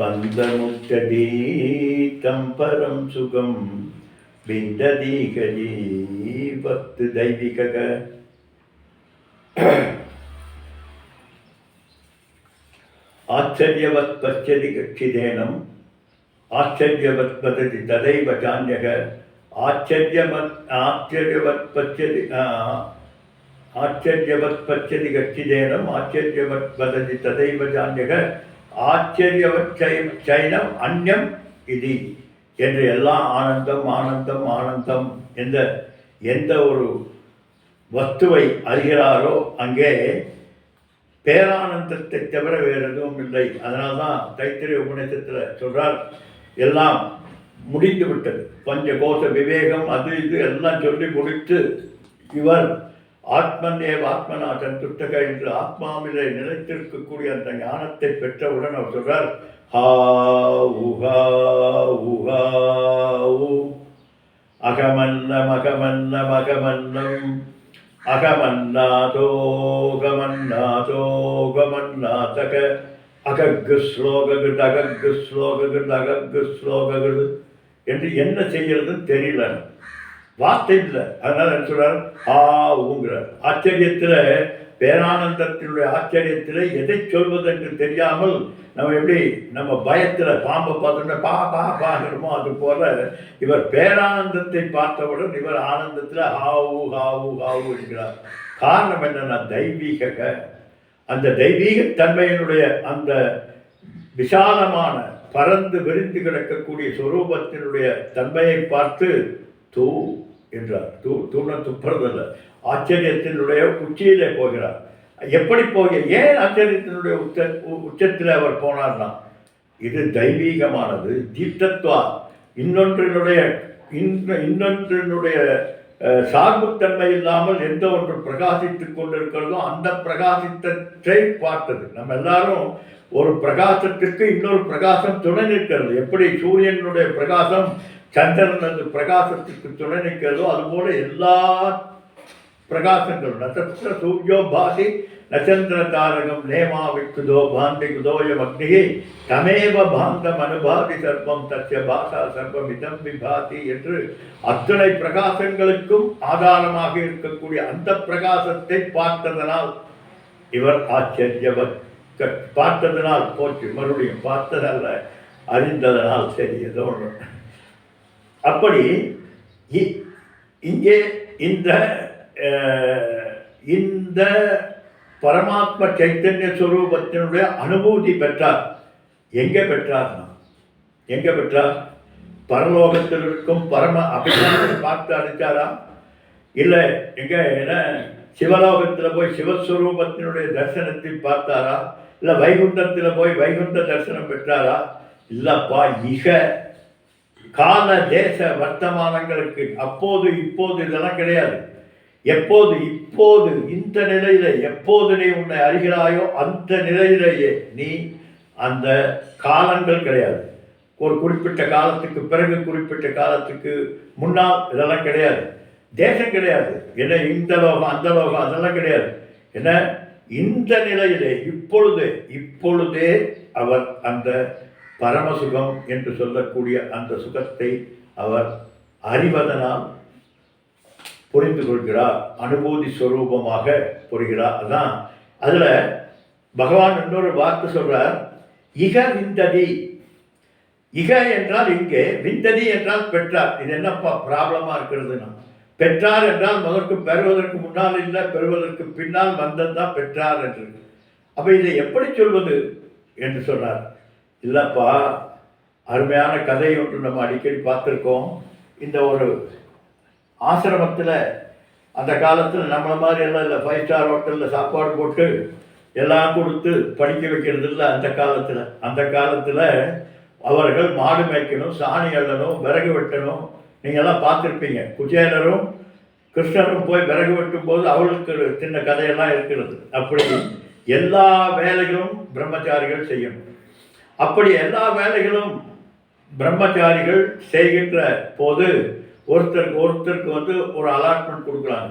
பந்தமுக்ததி தம் பரம் சுகம் விந்ததீகி பக்து தெய்வீக ஆச்சரியவத் பச்சதி கட்சிதேனம் ஆச்சரியவத் வததி ததைவ சான்யக ஆச்சரியவத் பச்சதி கட்சிதேனம் ஆச்சரியவத் வததி ததைவ சான்யக ஆச்சரியவச்சைனம் அந்யம் இது என்று எல்லாம் ஆனந்தம் ஆனந்தம் ஆனந்தம் என்ற எந்த ஒரு வஸ்துவை அறிகிறாரோ அங்கே பேரானந்தத்தை தவிர வேறு எதுவும் இல்லை. அதனால்தான் தைத்திரிய உபநிஷத்தில் சொல்றார், எல்லாம் முடிந்து விட்டது, பஞ்ச கோஷ விவேகம் அது இது எல்லாம் சொல்லி முடித்து இவர் ஆத்மன்யேவ ஆத்மனா சந்துஷ்டக என்று ஆத்மாவிலே நிலைத்திருக்கக்கூடிய அந்த ஞானத்தை பெற்றவுடன் அவர் சொல்றார், ஹா உஹா உஹா அகமன்னம் அகமன்னம் அகமன்னம் அகமன்னாதோகமன்னாதோகமன்னாதக அகக்கு ஸ்லோககிருத் அகக்கு ஸ்லோககிருத் அகக்கு ஸ்லோககிருத் என்று என்ன செய்யறதுன்னு தெரியல, வார்த்தை இல்லை. அதனால என்ன சொல்றார், ஊங்கிறார். ஆச்சரியத்தில், பேரானந்தத்தினுடைய ஆச்சரியத்தில் எதை சொல்வது என்று தெரியாமல் நம்ம எப்படி நம்ம பயத்தில் பாம்பை பார்த்தோம்னா பா பா பாகிறோமோ அது போல இவர் பேரானந்தத்தை பார்த்தவுடன் இவர் ஆனந்தத்தில் ஹாவு ஹாவு ஹாவு என்கிறார். காரணம் என்னன்னா தெய்வீக, அந்த தெய்வீக தன்மையினுடைய அந்த விசாலமான பறந்து விரிந்து கிடக்கக்கூடிய சொரூபத்தினுடைய தன்மையை பார்த்து தூ என்றார். தூண துப்புறதில்லை, ஆச்சரியத்தினுடைய உச்சியிலே போகிறார். எப்படி ஏன் ஆச்சரியத்தினுடைய உச்சத்தில் அவர் போனார்னா, இது தெய்வீகமானது, தீப்தத்வா, இன்னொன்றினுடைய சார்புத்தன்மை இல்லாமல் எந்த ஒன்று பிரகாசித்துக் கொண்டிருக்கிறதோ அந்த பிரகாசித்தத்தை பார்த்தது. நம்ம எல்லாரும் ஒரு பிரகாசத்திற்கு இன்னொரு பிரகாசம் துணை நிற்கிறது. எப்படி சூரியனுடைய பிரகாசம் சந்திரனது பிரகாசத்திற்கு துணை நிற்கிறதோ அதுபோல எல்லா பிரகாசங்களும் நட்சத்திர சூரியோ பாதி நட்சத்திர தாரகம் நேமா விக்குதோ பாந்தி குதோயம் அக்னிகை தமேவ பாந்தம் அனுபாதி சர்ப்பம் தஸ்ய பாசா சர்ப்பம் இதம் விபாதி என்று அத்தனை பிரகாசங்களுக்கும் ஆதாரமாக இருக்கக்கூடிய அந்த பிரகாசத்தை பார்த்ததனால் இவர் ஆச்சரியவர். பார்த்ததனால் போச்சு, மறுபடியும் பார்த்ததல்ல, அறிந்ததனால் சரி ஏதோ ஒன்று. அப்படி இங்கே இந்த பரமாத்ம சைத்தன்ய ஸ்வரூபத்தினுடைய அனுபூதி பெற்றார். எங்கே பெற்றார்? பரலோகத்தில் இருக்கும் பரம அபிமானத்தை பார்த்து அடித்தாரா? இல்லை என்ன சிவலோகத்தில் போய் சிவஸ்வரூபத்தினுடைய தரிசனத்தை பார்த்தாரா? இல்லை வைகுண்டத்தில் போய் வைகுண்ட தரிசனம் பெற்றாரா? இல்லப்பா, கால தேச வர்த்தமானங்களுக்கு அப்போது இப்போது இதெல்லாம் கிடையாது. இப்போது இந்த நிலையில எப்போது நீ உன்னை அறிகிறாயோ அந்த நிலையிலேயே நீ, அந்த காலங்கள் கிடையாது. ஒரு குறிப்பிட்ட காலத்துக்கு பிறகு குறிப்பிட்ட காலத்துக்கு முன்னால் இதெல்லாம் கிடையாது. தேசம் கிடையாது. என்ன இந்த லோகம் அந்த லோகம் அதெல்லாம் கிடையாது. என்ன இந்த நிலையிலே இப்பொழுதே அவர் அந்த பரமசுகம் என்று சொல்லக்கூடிய அந்த சுகத்தை அவர் அறிவதனால் புரிந்து கொள்கிறார், அனுபூதி ஸ்வரூபமாக புரிகிறார். அதான் அதில் பகவான் இன்னொரு வார்த்தை சொல்றார், இக விந்ததி. இக என்றால் இங்கே, விந்ததி என்றால் பெற்றார். இது என்னப்பா ப்ராப்ளமாக இருக்கிறதுனா, பெற்றார் என்றால் முதற்கு பெறுவதற்கு முன்னால் இல்லை, பெறுவதற்கு பின்னால் வந்ததுதான் பெற்றார் என்று. அப்போ இதை எப்படி சொல்வது என்று சொன்னார். இல்லைப்பா, அருமையான கதை ஒன்று நம்ம அடிக்கடி பார்த்துருக்கோம். இந்த ஒரு ஆசிரமத்தில் அந்த காலத்தில் நம்மளை மாதிரி எல்லாம் இல்லை, 5 ஸ்டார் ஹோட்டலில் சாப்பாடு போட்டு எல்லாம் கொடுத்து படிக்க வைக்கிறது இல்லை. அந்த காலத்தில் அவர்கள் மாடு மேய்க்கணும், சாணி அள்ளணும், விறகு வெட்டணும். நீங்கள்லாம் பார்த்துருப்பீங்க. குச்சேலரும் கிருஷ்ணரும் போய் விறகு வெட்டும் போது அவளுக்கு சின்ன கதையெல்லாம் இருக்கிறது. அப்படி எல்லா வேலைகளும் பிரம்மச்சாரிகள் செய்யணும். அப்படி எல்லா வேலைகளும் பிரம்மச்சாரிகள் செய்கின்ற போது ஒருத்தருக்கு ஒரு அலாட்மெண்ட் கொடுக்குறாங்க.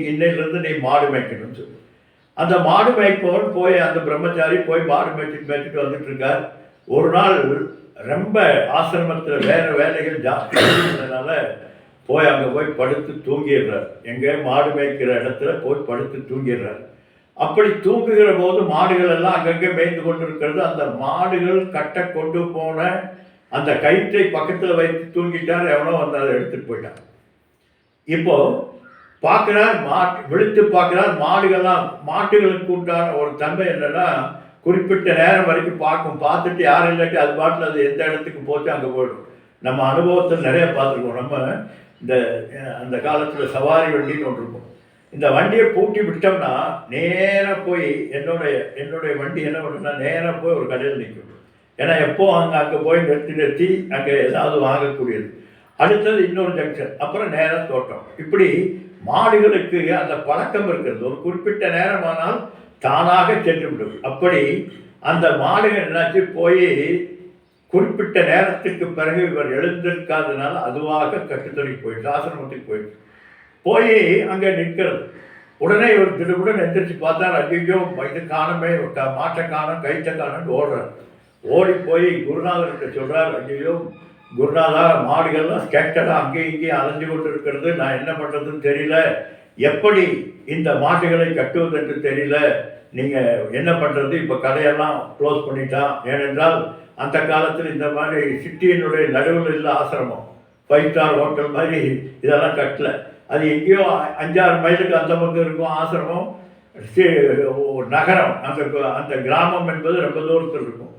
இன்னையிலிருந்து நீ மாடு மேய்க்கணும்னு சொல்லி அந்த மாடு மேய்ப்பவன் போய், அந்த பிரம்மச்சாரி போய் மாடு மேய்ச்சிட்டு வந்துட்டு இருக்கார். ஒரு நாள் ரொம்ப ஆசிரமத்தில் வேறு வேலைகள் ஜாஸ்தி இருந்ததுனால அங்கே போய் படுத்து தூங்கிடுறார். எங்கே மாடு மேய்க்கிற இடத்துல போய் படுத்து தூங்கிடுறார். அப்படி தூங்குகிற போது மாடுகள் எல்லாம் அங்கங்கே மேய்ந்து கொண்டு இருக்கிறது. அந்த மாடுகள் கட்ட கொண்டு போன அந்த கயிற்றை பக்கத்தில் வைத்து தூங்கிட்டார். எவனோ வந்து அதை எடுத்துகிட்டு போயிட்டான். இப்போ பார்க்குறார், விழித்து பார்க்குறார், மாடுகளுக்கு உண்டான ஒரு தன்மை என்னன்னா, குறிப்பிட்ட நேரம் வரைக்கும் பார்த்துட்டு யாரும் இல்லாட்டி அது பாட்டில் அது எந்த இடத்துக்கு போச்சு அங்கே போயிடும். நம்ம அனுபவத்தில் நிறைய பார்த்துருக்கோம். நம்ம இந்த அந்த காலத்தில் சவாரி வண்டின்னு ஒன்று இருக்கும். இந்த வண்டியை பூட்டி விட்டோம்னா நேராக போய் என்னுடைய வண்டி என்ன பண்ணுன்னா நேராக போய் ஒரு கடையில் நிற்கும். ஏன்னா எப்போ அங்கே போய் நிறுத்தி அங்கே ஏதாவது வாங்கக்கூடியது. அடுத்தது இன்னொரு ஜங்ஷன், அப்புறம் நேராக தோட்டம். இப்படி மாடுகளுக்கு அந்த பழக்கம் இருக்கிறது. ஒரு குறிப்பிட்ட நேரமானால் தானாக சென்று விடும். அப்படி அந்த மாடுகள் என்னாச்சு போய் குறிப்பிட்ட நேரத்துக்கு பிறகு இவர் எழுந்திருக்காதனால அதுவாக கட்டுத்தறி போயிடுச்சு, ஆசிரமத்துக்கு போயிடுச்சு. போய் அங்கே நிற்கிறது. உடனே இவர் திடுக்குடன் எந்திரிச்சு பார்த்தா ஐயோ இது காணமே, மாட்டை காணும் கைத்தை காணும்னு ஓடுறார். ஓடி போய் குருநாதர்கிட்ட சொல்கிறார், ஐயோ குருநாதா மாடுகள்லாம் ஸ்கேட்டடாக அங்கேயும் இங்கேயும் அலைஞ்சு கொண்டு இருக்கிறது, நான் என்ன பண்ணுறதுன்னு தெரியல, எப்படி இந்த மாடுகளை கட்டுவது என்று தெரியல, நீங்கள் என்ன பண்ணுறது? இப்போ கடையெல்லாம் க்ளோஸ் பண்ணிட்டான். ஏனென்றால் அந்த காலத்தில் இந்த மாதிரி சிட்டியினுடைய நடுவில் இல்லை ஆசிரமம், 5 ஸ்டார் ஹோட்டல் மாதிரி இதெல்லாம் கட்டலை. அது எங்கேயோ 5-6 மைலுக்கு அந்த பக்கம் இருக்கும் ஆசிரமம். நகரம் அந்த கிராமம் என்பது ரொம்ப தூரத்தில் இருக்கும்.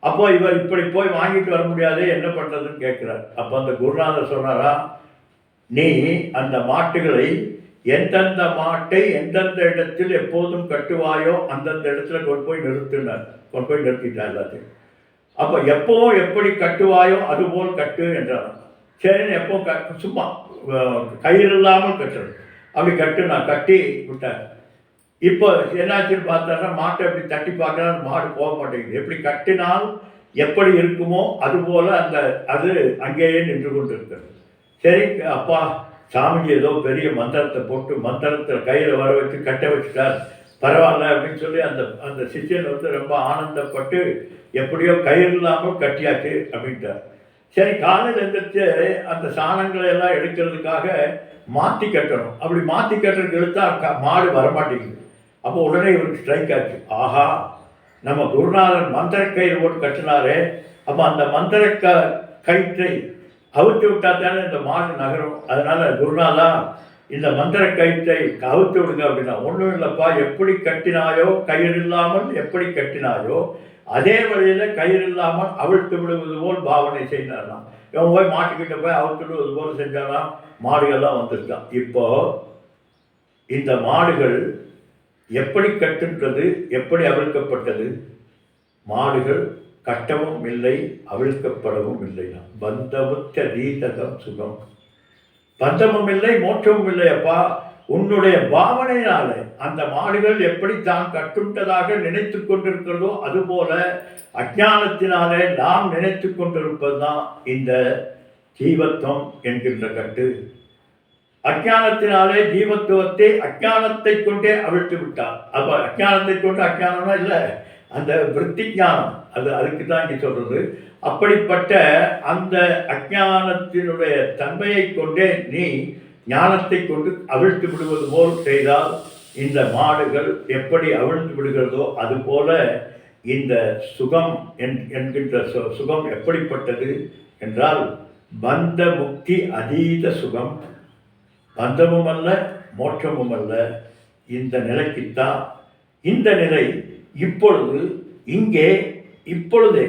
அப்போ இவர் இப்படி போய் வாங்கிட்டு வர முடியாதே, என்ன பண்ணுறதுன்னு கேட்குறார். அப்போ அந்த குருநாதர் சொன்னாரா, நீ அந்த மாட்டுகளை எந்தெந்த மாட்டை எந்தெந்த இடத்தில் எப்போதும் கட்டுவாயோ அந்தந்த இடத்துல கொண்டு போய் நிறுத்திட்டார் எல்லாத்தையும். அப்போ எப்போவும் எப்படி கட்டுவாயோ அதுபோல் கட்டு என்றார். சரின்னு எப்போ சும்மா கயிறு இல்லாமல் கட்டுறது, அப்படி நான் கட்டி விட்டேன். இப்போ என்னாச்சுன்னு பார்த்தோன்னா மாட்டை எப்படி தட்டி பார்க்கறா, மாடு போக மாட்டேங்குது. எப்படி கட்டினால் எப்படி இருக்குமோ அதுபோல் அது அங்கேயே நின்று கொண்டு இருக்கிறது. சரி அப்பா சாமிஜி ஏதோ பெரிய மந்திரத்தை போட்டு மந்திரத்தை கையில் வர வச்சு கட்ட வச்சுட்டார், பரவாயில்ல அப்படின்னு சொல்லி அந்த சிஷ்யன் ரொம்ப ஆனந்தப்பட்டு எப்படியோ கயிறு இல்லாமல் கட்டியாச்சு அப்படின்ட்டார். சரி காலையில் எழுந்திரிச்சு அந்த சாணங்களை எல்லாம் எடுக்கிறதுக்காக மாற்றி கட்டணும். அப்படி மாற்றி கட்டுறதுக்கு எடுத்தா மாடு வரமாட்டேங்குது. அப்போ உடனே இவருக்கு ஸ்ட்ரைக் ஆச்சு, ஆஹா நம்ம குருநாதன் மந்திர கயிறு போட்டு கட்டினாரே, அப்போ அந்த மந்திர கயிற்றை அவுத்து விட்டா தானே இந்த மாடு நகரும். அதனால குருநாதா இந்த மந்திர கயிற்றை அவுத்து விடுங்க அப்படின்னா, ஒன்றும் இல்லைப்பா, எப்படி கட்டினாயோ கயிறு இல்லாமல் எப்படி கட்டினாயோ அதே வழியில் கயிறு இல்லாமல் அவிழ்த்து விடுவது போல் பாவனை செய்தாராம். இவன் போய் மாட்டுக்கிட்ட போய் அவிழ்த்து விடுவது போல் செஞ்சாலாம், மாடுகள்லாம் வந்துருக்கான். இப்போ இந்த மாடுகள் எப்படி கட்டுன்றது, எப்படி அவிழ்க்கப்பட்டது? மாடுகள் கட்டவும் இல்லை அவிழ்க்கப்படவும் இல்லை. பந்தமுத்த தீதகம் சுகம், பந்தமும் இல்லை மோட்சமும் இல்லை. அப்பா உன்னுடைய பாவனையினாலே அந்த மாடுகள் எப்படி தான் கட்டுண்டதாக நினைத்து கொண்டிருக்கிறதோ அதுபோல அஞ்ஞானத்தினாலே நாம் நினைத்து கொண்டிருப்பதுதான் இந்த ஜீவத்துவம் என்கின்ற கட்டு. அஞ்ஞானத்தினாலே ஜீவத்துவத்தை அஞ்ஞானத்தை கொண்டே அவிழ்த்து விட்டார். அப்போ அஞ்ஞானத்தை கொண்டு அஞ்ஞானம்னா இல்லை, அந்த விருத்தி ஞானம், அதுக்கு தான் இங்கே சொல்றது. அப்படிப்பட்ட அந்த அஞ்ஞானத்தினுடைய தன்மையை கொண்டே நீ ஞானத்தை கொண்டு அவிழ்த்து விடுவது போல் செய்தால் இந்த மாடுகள் எப்படி அவிழ்ந்து விடுகிறதோ அதுபோல இந்த சுகம் என்கின்ற சுகம் எப்படிப்பட்டது என்றால் பந்த முக்தி அதீத சுகம். பந்தமும் அல்ல மோட்சமும் அல்ல, இந்த நிலைக்குத்தான். இந்த நிலை இப்பொழுது இங்கே இப்பொழுதே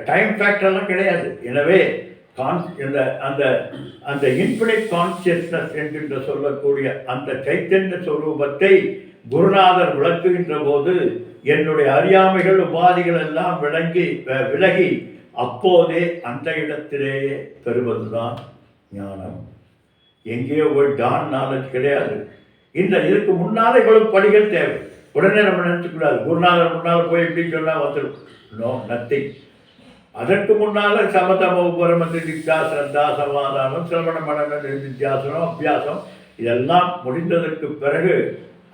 டைம் ஃபேக்டர்லாம் கிடையாது. எனவே அந்த இன்ஃபினிட் கான்சியஸ்னஸ் என்கின்ற சொல்லக்கூடிய அந்த சைத்தன்ய சொரூபத்தை குருநாதர் விளக்குகின்ற போது என்னுடைய அறியாமைகள் உபாதிகள் எல்லாம் விலகி அப்போதே அந்த இடத்திலேயே பெறுவதுதான் ஞானம். எங்கேயோ போய் டான் நாலேஜ் கிடையாது. இதுக்கு முன்னாலே இவ்வளவு படிகள் தேவை. உடனே நம்ம நினைச்சுக்கூடாது குருநாதர் முன்னால் போய் எப்படின்னு சொன்னால் வந்துடும். No, nothing. அதற்கு முன்னால் சமதம உபரமத்து திக்ஷா ஸ்ரத்தா சமாதானம் சிரவண மனன நிர்வித்தியாசனம் அபியாசம் இதெல்லாம் முடிந்ததற்கு பிறகு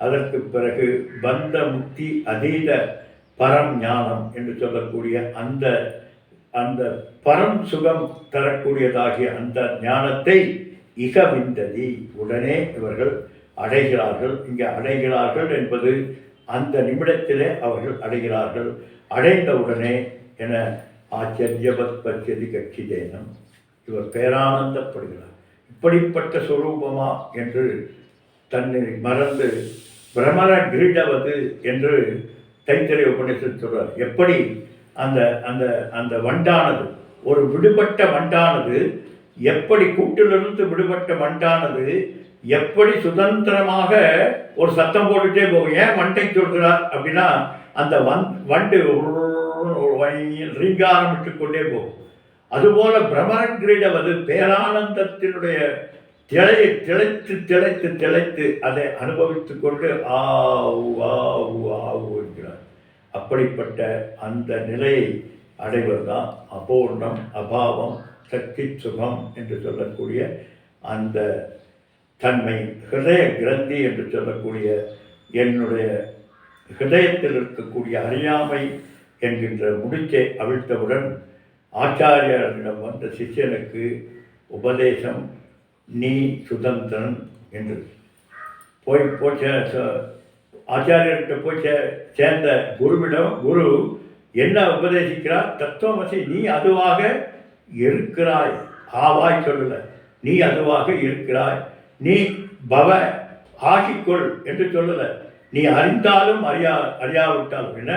அதற்கு பிறகு பந்த முக்தி அதீத பரம் ஞானம் என்று சொல்லக்கூடிய அந்த பரம் சுகம் தரக்கூடியதாகிய அந்த ஞானத்தை இகவிந்ததி உடனே இவர்கள் அடைகிறார்கள். இங்கே அடைகிறார்கள் என்பது அந்த நிமிடத்திலே அவர்கள் அடைகிறார்கள். அடைந்தவுடனே என ஆச்சரியவத் பச்சதி கட்சிதேனம், இவர் பேரானந்தப்படுகிறார். இப்படிப்பட்ட சொரூபமா என்று தன்னை மறந்து பிரமர கிரீடவது என்று தைத்திரிய உபநிஷத்து சொல்றார். எப்படி அந்த அந்த அந்த வண்டானது, ஒரு விடுபட்ட வண்டானது எப்படி கூட்டிலிருந்து விடுபட்ட வண்டானது எப்படி சுதந்திரமாக ஒரு சத்தம் போட்டுட்டே போகும். ஏன் வண்டை சொல்கிறார் அப்படின்னா, அந்த வண்டு ரீங்காரமிட்டு கொண்டே போகும். அதுபோல பிரம்மகிரீடம் பேரானந்தத்தினுடைய திளையை திளைத்து திளைத்து திளைத்து அதை அனுபவித்துக் கொண்டு ஆவு ஆவு ஆவு என்கிறார். அப்படிப்பட்ட அந்த நிலையை அடைவதுதான் அபூர்ணம், அபாவம், சக்தி, சுகம் என்று சொல்லக்கூடிய அந்த தன்மை. ஹிருதய கிரந்தி என்று சொல்லக்கூடிய என்னுடைய ஹிருதயத்தில் இருக்கக்கூடிய அறியாமை என்கின்ற முடிச்சை அவிழ்த்தவுடன் ஆச்சாரியரிடம் வந்த சிஷ்யனுக்கு உபதேசம், நீ சுதந்திரன் என்று ஆச்சாரியர்கிட்ட போய் சேர்ந்த குருவிடம் குரு என்ன உபதேசிக்கிறார்? தத்துவமசி, நீ அதுவாக இருக்கிறாய். ஆவாய் சொல்லல, நீ அதுவாக இருக்கிறாய். நீ பவ ஆகிக்கொள் என்று சொல்லல. நீ அறிந்தாலும் அறியாவிட்டாலும் என்ன,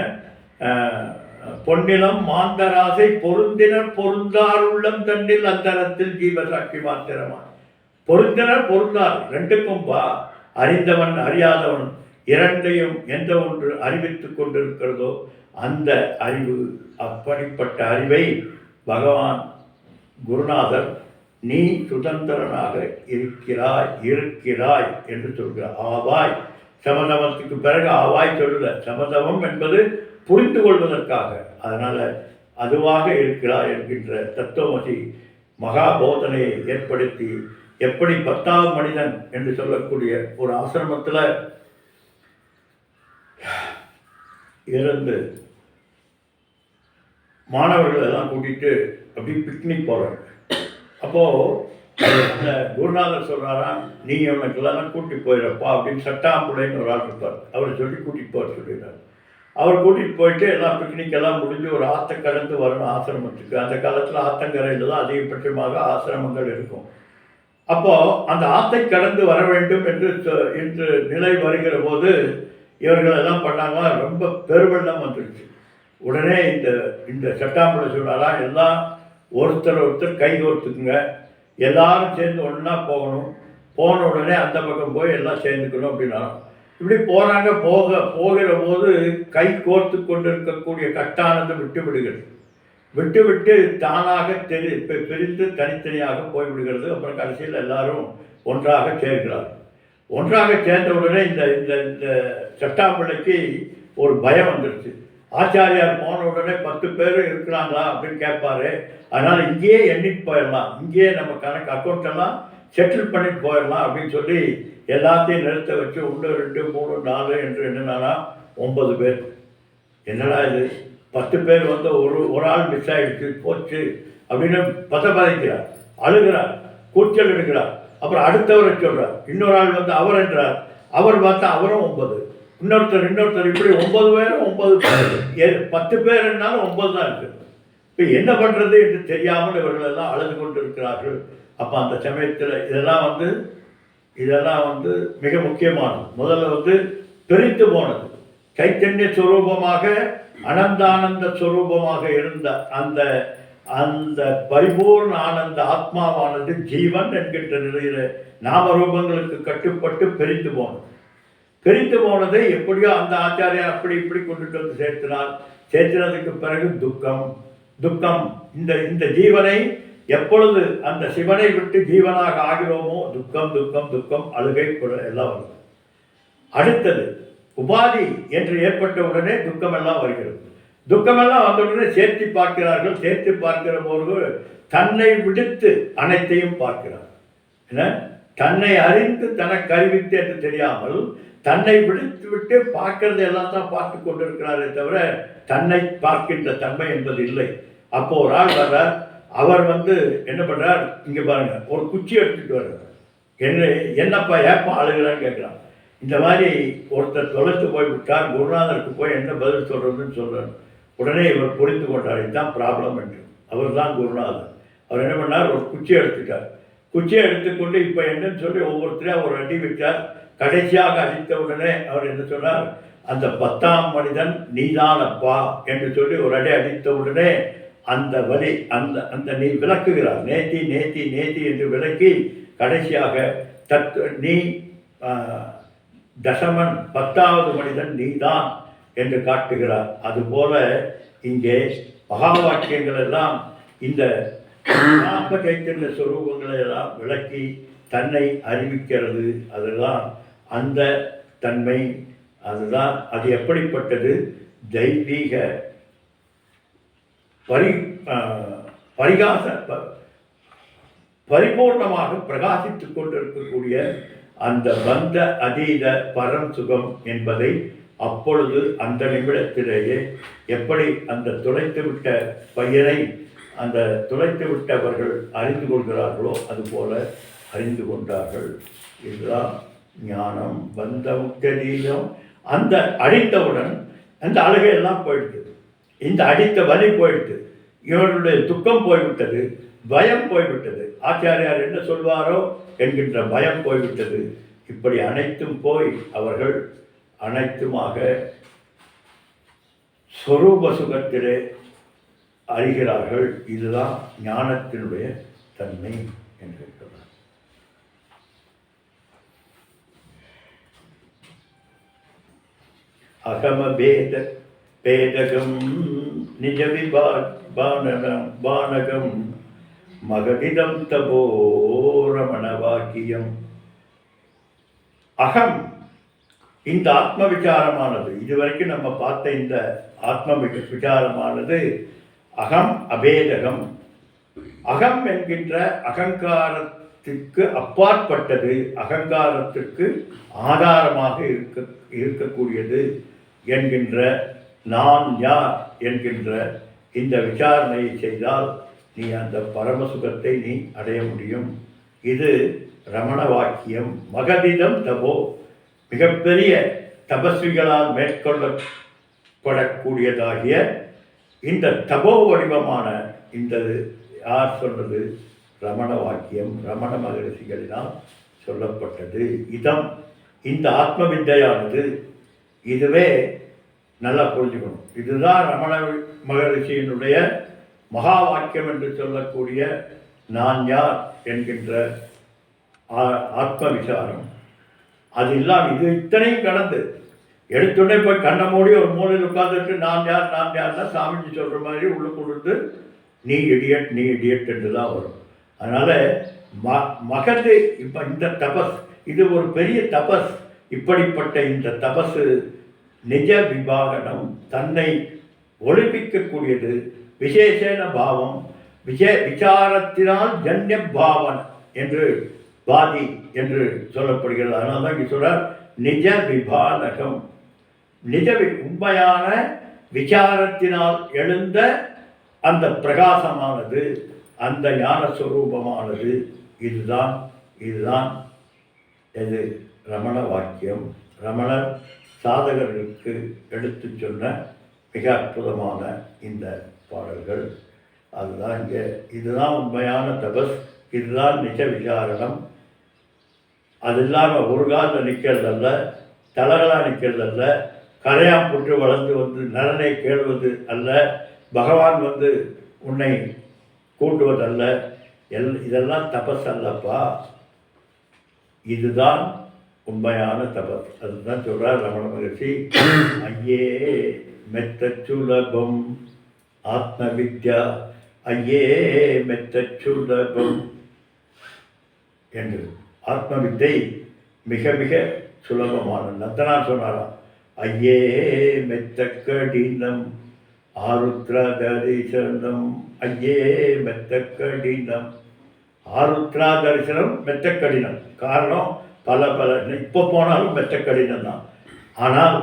பொன்னிலம் மாந்தராசை பொருந்தினர் பொருந்தார் உள்ளம் தன்னில் அந்தரத்தில் ஜீவசாட்சி மாத்திரமா. பொருந்தினர் பொருந்தார் ரெண்டுக்கும் வா. அறிந்தவன் அறியாதவன் இரண்டையும் எந்த ஒன்று அறிவித்துக் கொண்டிருக்கிறதோ அந்த அறிவு, அப்படிப்பட்ட அறிவை பகவான் குருநாதர் நீ சுதந்திரனாக இருக்கிறாய் என்று சொல்கிறார். ஆவாய், சமதமத்துக்கு பிறகு ஆவாய் சொல்லல. சமதமம் என்பது புரிந்து கொள்வதற்காக. அதனால அதுவாக இருக்கிறாய் என்கின்ற தத்துவமசி மகாபோதனையை ஏற்படுத்தி, எப்படி 10ஆம் மனிதன் என்று சொல்லக்கூடிய ஒரு ஆசிரமத்தில் இருந்து மாணவர்கள் எல்லாம் கூட்டிகிட்டு அப்படி பிக்னிக் போகிறாங்க. அப்போது அந்த குருநாதர் சொல்கிறாராம், நீங்கள் உனக்கெல்லாம் கூட்டிகிட்டு போயிடப்பா அப்படின்னு சட்டாம்புடைன்னு ஒரு ஆள் இருப்பார். அவரை சொல்லி கூட்டிகிட்டு போக சொல்லிடுறார். அவர் கூட்டிகிட்டு போயிட்டு எல்லாம் பிக்னிக் எல்லாம் முடிஞ்சு ஒரு ஆற்றை கடந்து வரணும் ஆசிரமத்துக்கு. அந்த காலத்தில் ஆற்றங்கரையில் தான் அதிகபட்சமாக ஆசிரமங்கள் இருக்கும். அப்போது அந்த ஆற்றை கடந்து வர வேண்டும் என்று நிலை வருகிற போது இவர்கள் எல்லாம் பண்ணாங்க. ரொம்ப பெருவெள்ளம் வந்துடுச்சு. உடனே இந்த சட்டாம்புளை சொன்னாரா, எல்லாம் ஒருத்தர் கை கோர்த்துக்குங்க, எல்லாரும் சேர்ந்து ஒன்றா போகணும். போன உடனே அந்த பக்கம் போய் எல்லாம் சேர்ந்துக்கணும் அப்படின்னா இப்படி போகிறாங்க. போகிற போது கை கோர்த்து கொண்டிருக்கக்கூடிய கட்டானது விட்டு தானாக பிரிந்து தனித்தனியாக போய்விடுகிறது. அப்புறம் கடைசியில் எல்லாரும் ஒன்றாக சேர்க்கிறார்கள். ஒன்றாக சேர்ந்த உடனே இந்த சட்டாம்பிள்ளைக்கு ஒரு பயம் வந்துடுச்சு. ஆச்சாரியார் போன உடனே 10 பேர் இருக்கிறாங்களா அப்படின்னு கேட்பாரு. அதனால் இங்கேயே எண்ணிட்டு போயிடலாம், இங்கேயே நம்ம கணக்கு அக்கௌண்ட்டெல்லாம் செட்டில் பண்ணிட்டு போயிடலாம் அப்படின்னு சொல்லி எல்லாத்தையும் நிறுத்த வச்சு 1 2 3 4 என்று என்னன்னா 9 பேர். என்னடா இது, 10 பேர் ஒரு ஆள் மிஸ் ஆகிடுச்சு போச்சு அப்படின்னு பதக்கிறார், அழுகிறார், கூச்சல் எடுக்கிறார். அப்புறம் அடுத்தவரை சொல்கிறார். இன்னொரு ஆள் அவர் என்றார். அவர் பார்த்தா அவரும் 9, இன்னொருத்தர் இப்படி 9 பேரும் 9 பேர் 10 பேர் என்னாலும் 9 தான் இருக்குது. இப்போ என்ன பண்ணுறது என்று தெரியாமல் இவர்கள் எல்லாம் அழுது கொண்டு இருக்கிறார்கள். அப்போ அந்த சமயத்தில் இதெல்லாம் மிக முக்கியமானது. முதல்ல பிரித்து போனது. சைத்தன்ய ஸ்வரூபமாக அனந்தானந்த ஸ்வரூபமாக இருந்த அந்த அந்த பரிபூர்ண ஆனந்த ஆத்மாவானது ஜீவன் என்கின்ற நிலையில் நாமரூபங்களுக்கு கட்டுப்பட்டு பிரித்து போனதை எப்படியோ அந்த ஆச்சாரியார் அப்படி இப்படி கொண்டுட்டு வந்து சேர்த்தினதுக்கு பிறகு துக்கம் இந்த ஜீவனை எப்பொழுது அந்த சிவனை விட்டு ஜீவனாக ஆகிறோமோ துக்கம் அழுகை எல்லாம் வருது. அடுத்தது உபாதி என்று ஏற்பட்ட உடனே துக்கமெல்லாம் வருகிறது. துக்கமெல்லாம் வந்த உடனே சேர்த்து பார்க்கிறார்கள். சேர்த்து பார்க்கிற போது தன்னை விடுத்து அனைத்தையும் பார்க்கிறார். என்ன, தன்னை அறிந்து தனக்கு அறிவித்து என்று தெரியாமல் தன்னை விடுத்து விட்டு பார்க்கறது எல்லாம் தான் பார்த்து கொண்டிருக்கிறாரே தவிர தன்னை பார்க்கின்ற தன்மை என்பது இல்லை. அப்போ ஒரு ஆள் வர்றார். அவர் என்ன பண்ணுறார், இங்கே பாருங்க, ஒரு குச்சி எடுத்துட்டு வர்றார். என்னப்பா ஏப்பா அழுகிறான்னு கேட்குறான். இந்த மாதிரி ஒருத்தர் தொலைத்து போய்விட்டார், குருநாதருக்கு போய் என்ன பதில் சொல்கிறதுன்னு சொல்கிறார். உடனே இவர் புரிந்து கொண்டார், இதுதான் ப்ராப்ளம் என்று. அவர் தான் குருநாதர். அவர் என்ன பண்ணார், ஒரு குச்சியை எடுத்துட்டார். குச்சியை எடுத்துக்கொண்டு இப்போ என்னன்னு சொல்லி ஒவ்வொருத்தரையும் அவர் அடி விட்டார். கடைசியாக அடித்த உடனே அவர் என்ன சொன்னார், அந்த 10ஆம் மனிதன் நீதானப்பா என்று சொல்லி ஒரு அடி அடித்த உடனே அந்த வலி அந்த அந்த நீ விளக்குகிறார், நேத்தி நேத்தி நேத்தி என்று விளக்கி கடைசியாக நீ தசமன் 10வது மனிதன் நீதான் என்று காட்டுகிறார். அதுபோல இங்கே மகா வாக்கியங்கள் எல்லாம் இந்த ஆத்ம கைத்தன்ய ஸ்வரூபங்களை எல்லாம் விளக்கி தன்னை அறிவிக்கிறது. அதுதான் அந்த தன்மை. அதுதான் அது எப்படிப்பட்டது? தெய்வீக பரிபூர்ணமாக பிரகாசித்துக் கொண்டிருக்கக்கூடிய அந்த பந்த அதீத பரம் சுகம் என்பதை அப்பொழுது அந்த நிமிடத்திலேயே எப்படி அந்த துளைத்து விட்ட பையனை அந்த துளைத்து விட்டவர்கள் அறிந்து கொள்கிறார்களோ அதுபோல அறிந்து கொண்டார்கள். இதுதான் ஞானம். பந்த முக்தீதம். அந்த அடித்தவுடன் அந்த அழுகையெல்லாம் போயிடுது, இந்த அடித்த வலி போயிடுது, இவர்களுடைய துக்கம் போய்விட்டது, பயம் போய்விட்டது, ஆச்சாரியார் என்ன சொல்வாரோ என்கின்ற பயம் போய்விட்டது. இப்படி அனைத்தும் போய் அவர்கள் அனைத்துமாக சொரூப சுகத்திலே அறிகிறார்கள். இதுதான் ஞானத்தினுடைய தன்மை என்று சொல்றார். அகம பேத பேதகம் நிஜ பானகம் மகதிதம் தபோ ரமண வாக்கியம். அகம், இந்த ஆத்ம விசாரமானது, இதுவரைக்கும் நம்ம பார்த்த இந்த ஆத்ம விசாரமானது அகம் அபேதகம். அகம் என்கின்ற அகங்காரத்திற்கு அப்பாற்பட்டது, அகங்காரத்திற்கு ஆதாரமாக இருக்கக்கூடியது என்கின்ற நான் யார் என்கின்ற இந்த விசாரணையை செய்தால் நீ அந்த பரமசுகத்தை நீ அடைய முடியும். இது ரமண வாக்கியம். மகதிதம் தபோ, மிகப்பெரிய தபஸ்விகளால் மேற்கொள்ளப்படக்கூடியதாகிய இந்த தபோ வடிவமான இந்த யார் சொன்னது? ரமண வாக்கியம், ரமண மகரிஷிகளினால் சொல்லப்பட்டது. இதம், இந்த ஆத்ம வித்தையானது, இதுவே நல்லா புரிஞ்சுக்கணும். இதுதான் ரமண மகரிஷியினுடைய மகா வாக்கியம் என்று சொல்லக்கூடிய நான் யார் என்கின்ற ஆத்ம விசாரம். அது இல்லாமல் இது இத்தனையும் கடந்து எடுத்துடனே போய் கண்ணை மூடி ஒரு மூலையில் உட்கார்ந்துட்டு நான் யார் நான் யார்னா சாமிஜி சொல்கிற மாதிரி உள்ள கொடுத்து நீ இடியட் நீ இடியட் என்று தான் வரும். அதனால் மகது இப்போ இந்த தபஸ், இது ஒரு பெரிய தபஸ். இப்படிப்பட்ட இந்த தபஸு நிஜ விபாகனம், தன்னை ஒளிப்பிக்கக்கூடியது. விசேஷன பாவம், விசாரத்தினால் ஜன்ய பாவன் என்று பாதி என்று சொல்லப்படுகிறது. அதனால தான் இங்கே சொல்றார் நிஜ விபானகம். நிஜ உண்மையான விசாரத்தினால் எழுந்த அந்த பிரகாசமானது, அந்த ஞான ஸ்வரூபமானது, இதுதான் இது ரமண வாக்கியம். ரமணர் சாதகர்களுக்கு எடுத்து சொன்ன மிக அற்புதமான இந்த பாடல்கள். அதுதான் இங்கே, இதுதான் உண்மையான தபஸ், இதுதான் நிஜ விசாரணம். அது இல்லாமல் ஒரு காலில் நிற்கிறதல்ல, தலகலாக நிற்கிறதல்ல, கரையாம் புற்று வளர்ந்து வந்து நலனை கேள்வது அல்ல, பகவான் வந்து உன்னை கூட்டுவதல்ல, இதெல்லாம் தபஸ் அல்லப்பா. இதுதான் உண்மையான தபஸ். அதுதான் சொல்கிறார் ரமண மகர்ஷி. ஐயே மெத்த சுலபம் ஆத்ம வித்யா, ஐயே மெத்த சுலபம் என்று. ஆத்ம வித்தை மிக மிக சுலபமானது. நந்தனார் சொன்னாராம், ஐயே மெத்த கடினம் ஆருத்ர தரிசனம், ஐயே மெத்த கடினம். ஆருத்ரா தரிசனம் மெத்த கடினம். காரணம் பல இப்போ போனாலும் மெத்த கடினம் தான். ஆனால்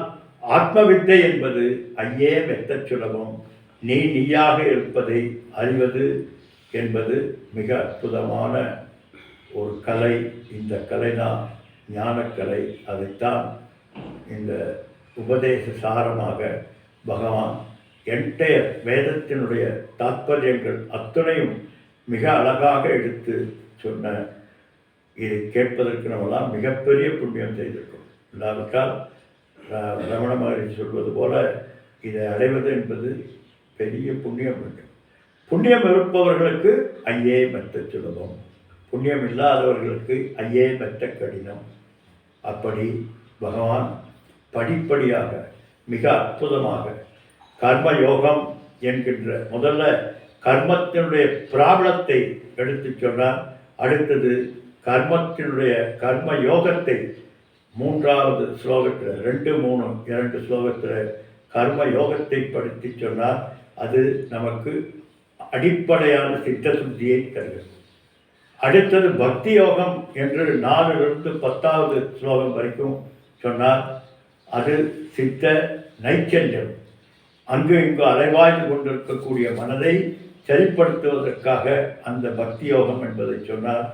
ஆத்ம வித்தை என்பது ஐயே மெத்த சுலபம். நீயாக இருப்பதை அறிவது என்பது மிக அற்புதமான ஒரு கலை. இந்த கலை தான் ஞானக்கலை. அதைத்தான் இந்த உபதேச சாரமாக பகவான் என்டையர் வேதத்தினுடைய தாத்பரியங்கள் அத்தனையும் மிக அழகாக எடுத்து சொன்ன. இதை கேட்பதற்கு நம்மளாம் மிகப்பெரிய புண்ணியம் செய்திருக்கோம். இல்லாவிட்டால் ரமண மகரிஷி சொல்வது போல இதை அடைவது என்பது பெரிய புண்ணியம் வேண்டும். புண்ணியம் இருப்பவர்களுக்கு ஐயே மெத்த சுலபம், புண்ணியம் இல்லாதவர்களுக்கு ஐயே மெத்த கடினம். அப்படி பகவான் படிப்படியாக மிக அற்புதமாக கர்மயோகம் என்கின்ற முதல்ல கர்மத்தினுடைய பிராபலத்தை எடுத்து சொன்னார். அடுத்தது கர்மத்தினுடைய கர்ம யோகத்தை மூன்றாவது ஸ்லோகத்தில் 2 ஸ்லோகத்தில் கர்ம யோகத்தை படுத்தி சொன்னார். அது நமக்கு அடிப்படையான சித்த சுத்தியை தருகிறது. அடுத்தது பக்தி யோகம் என்று 4லிருந்து 10வது ஸ்லோகம் வரைக்கும் சொன்னார். அது சித்த நைச்சல்யம், அங்கு இங்கு அலைவாய்ந்து கொண்டிருக்கக்கூடிய மனதை சரிப்படுத்துவதற்காக அந்த பக்தி யோகம் என்பதை சொன்னார்.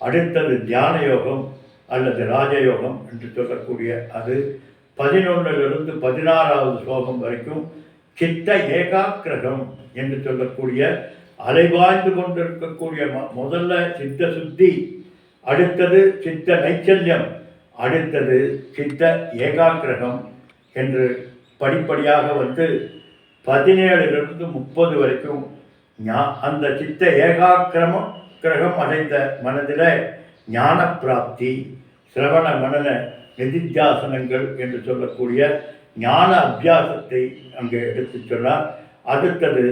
அடுத்தது தியான யோகம் அல்லது ராஜயோகம் என்று சொல்லக்கூடிய அது 11லிருந்து 16வது ஸ்லோகம் வரைக்கும் சித்த ஏகாக்கிரகம் என்று சொல்லக்கூடிய அலைவாய்ந்து கொண்டிருக்கக்கூடிய முதல்ல சித்த சுத்தி, அடுத்தது சித்த நைச்சல்யம், அடுத்தது சித்த ஏகாக்கிரகம் என்று படிப்படியாக வந்து 17லிருந்து 30 வரைக்கும் அந்த சித்த ஏகாக்கிரகம் அடைந்த மனதில் ஞான பிராப்தி, சிரவண மனன நிதித்தியாசனங்கள் என்று சொல்லக்கூடிய ஞான அபியாசத்தை அங்கே எடுத்து சொன்னார். அடுத்தது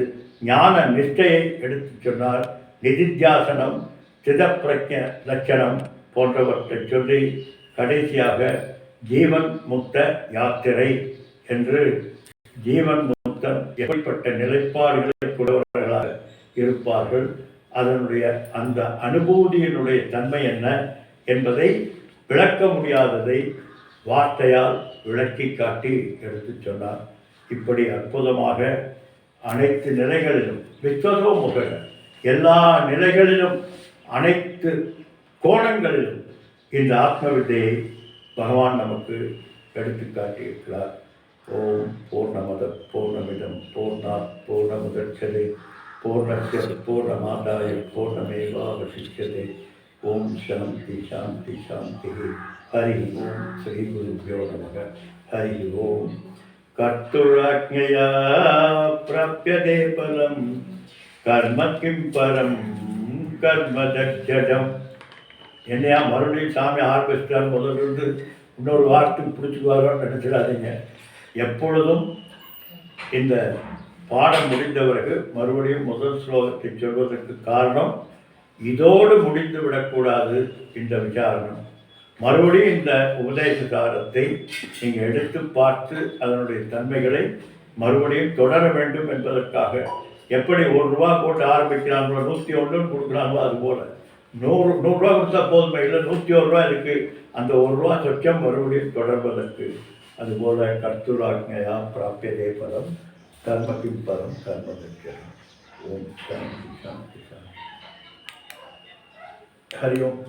ஞான நிஷ்டையை எடுத்து சொன்னார். நிதித்தியாசனம், சிதப்பிரஜ லட்சணம் போன்றவற்றை சொல்லி கடைசியாக ஜீவன் முக்த யாத்திரை என்று ஜீவன் முக்தம் எப்படிப்பட்ட நிலைப்பாடுகளை கூடவர்களாக இருப்பார்கள், அதனுடைய அந்த அனுபூதியினுடைய தன்மை என்ன என்பதை விளக்க முடியாததை வார்த்தையால் விளக்கி காட்டி எடுத்து சொன்னார். இப்படி அற்புதமாக அனைத்து நிலைகளிலும் விஸ்வதோமுக எல்லா நிலைகளிலும் அனைத்து கோணங்களிலும் இந்த ஆத்ம வித்தையை பகவான் நமக்கு எடுத்து காட்டியிருக்கிறார். ஓம் பூர்ணமத பூர்ணமிதம் பூர்ணாத் பூர்ணமுதட்சதே பூர்ணஸ்ய பூர்ணமாதாய பூர்ணமேவாவசிஷ்யதே. ஓம் சாந்தி சாந்தி சாந்தி. ஹரி ஓம் ஸ்ரீ குருभ्यो நமக. ஹரி ஓம். கர்த்துராஜ்ஞயா ப்ராப்யதே பலம் கர்ம கிம் பரம் கர்மதட்சடம். என்னையா மறுபடியும் சாமி ஆரம்பிச்சிட்டார் முதலிருந்து இன்னொரு வார்த்தைக்கு பிடிச்சிக்குவாரோன்னு நினச்சிடாதீங்க. எப்பொழுதும் இந்த பாடம் முடிந்தவருக்கு மறுபடியும் முதல் ஸ்லோகத்தை சொல்வதற்கு காரணம், இதோடு முடிந்து விடக்கூடாது இந்த விசாரணம். மறுபடியும் இந்த உபதேச சாரத்தை நீங்கள் எடுத்து பார்த்து அதனுடைய தன்மைகளை மறுபடியும் தொடர வேண்டும் என்பதற்காக. எப்படி ₹1 போட்டு ஆரம்பிக்கிறாங்களோ 101 கொடுக்குறாங்களோ அதுபோல் 100 ரூபா கொடுத்தா போதுமே, இல்லை 101 ரூபா இருக்குது, அந்த ₹1 சொச்சம் மறுபடியும் தொடர்வதற்கு. அதுபோல் கர்த்துராஜ்ஞயா பிராப்யதே பலம் கர்மகிம் பரம் கர்மதட்சணம். ஓம் சாந்தி சாந்தி சாந்தி. ஹரி ஓம்.